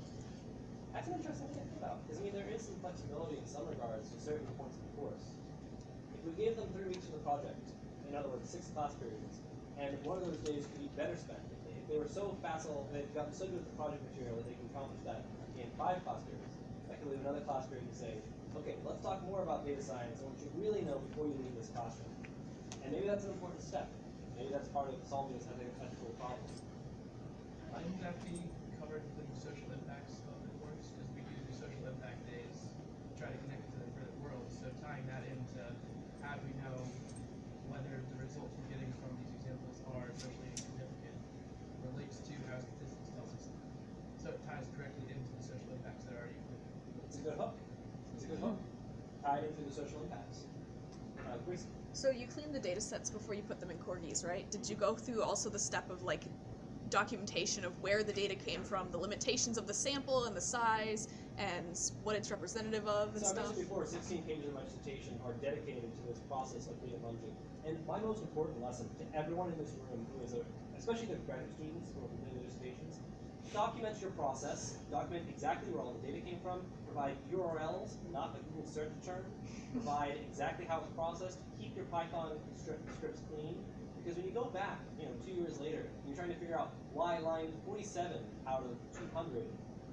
That's an interesting thing to think about, because I mean, there is some flexibility in some regards to certain points of the course. If we gave them 3 weeks for the project, in other words, 6 class periods, and one of those days could be better spent, if they were so facile, they've gotten so good at the project material that they can accomplish that in 5 class periods, that could leave another class period to say, okay, let's talk more about data science and what you really know before you leave this classroom. And maybe that's an important step. Maybe that's part of solving this ethical problem. Wouldn't that be covered within the social impacts of the course? Because we do social impact days, try to connect it to the further world. So tying that into how do we know whether the results we're getting from these examples are socially significant relates to how statistics tells us that. So it ties directly into the social impacts that are already included. It's a good hook. It's a good hook. Tied into the social impacts. Grace? So you clean the data sets before you put them in corgis, right? Did you go through also the step of like documentation of where the data came from, the limitations of the sample and the size, and what it's representative of and So I stuff? mentioned before, 16 pages of my dissertation are dedicated to this process of data munging. And my most important lesson to everyone in this room who is especially the graduate students who are completing their dissertations, document your process, document exactly where all the data came from, provide URLs, not the Google search term, provide exactly how it was processed, keep your Python scripts clean, because when you go back, 2 years later, and you're trying to figure out why line 47 out of 200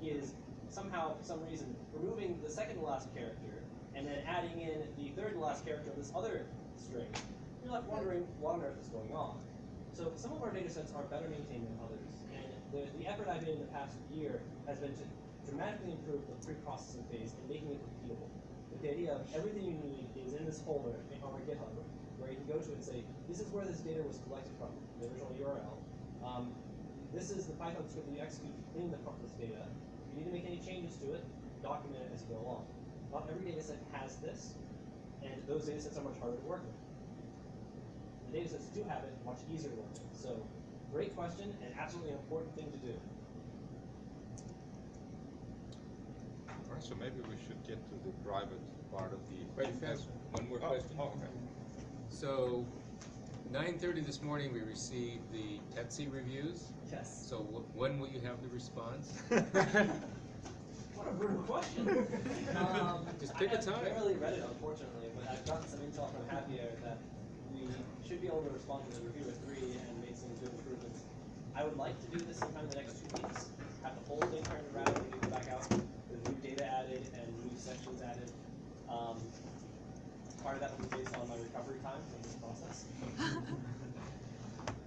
is somehow, for some reason, removing the second to last character, and then adding in the third to last character of this other string, you're left wondering what on earth is going on. So some of our data sets are better maintained than others, and the effort I've made in the past year has been to dramatically improve the pre-processing phase and making it repeatable. With the idea of everything you need is in this folder on my GitHub, where you can go to it and say, this is where this data was collected from, the original URL. This is the Python script that you execute to clean this data. If you need to make any changes to it, document it as you go along. Not every data set has this, and those data sets are much harder to work with. The data sets do have it, much easier to work with. So, great question, and absolutely an important thing to do. All right, so maybe we should get to the private part of the. Wait, fast. One more question. Oh, okay. So, 9:30 this morning we received the Etsy reviews. Yes. So when will you have the response? What a brutal question. Just pick a time. I barely read it, unfortunately, but I've gotten some intel from Javier that we should be able to respond to the review at 3 and make some good improvements. I would like to do this sometime in the next 2 weeks. Have the whole thing turned around and get back out with new data added and new sections added. Part of that will be based on my recovery time from this process.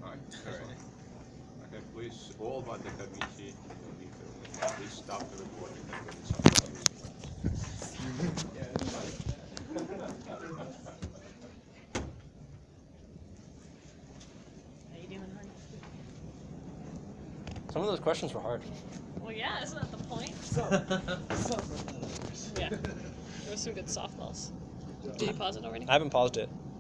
All right. Okay, please, all but the committee, please stop the recording. How you doing, honey? Some of those questions were hard. Well, yeah, isn't that the point? Yeah. There were some good softballs. Did you pause it already? I haven't paused it.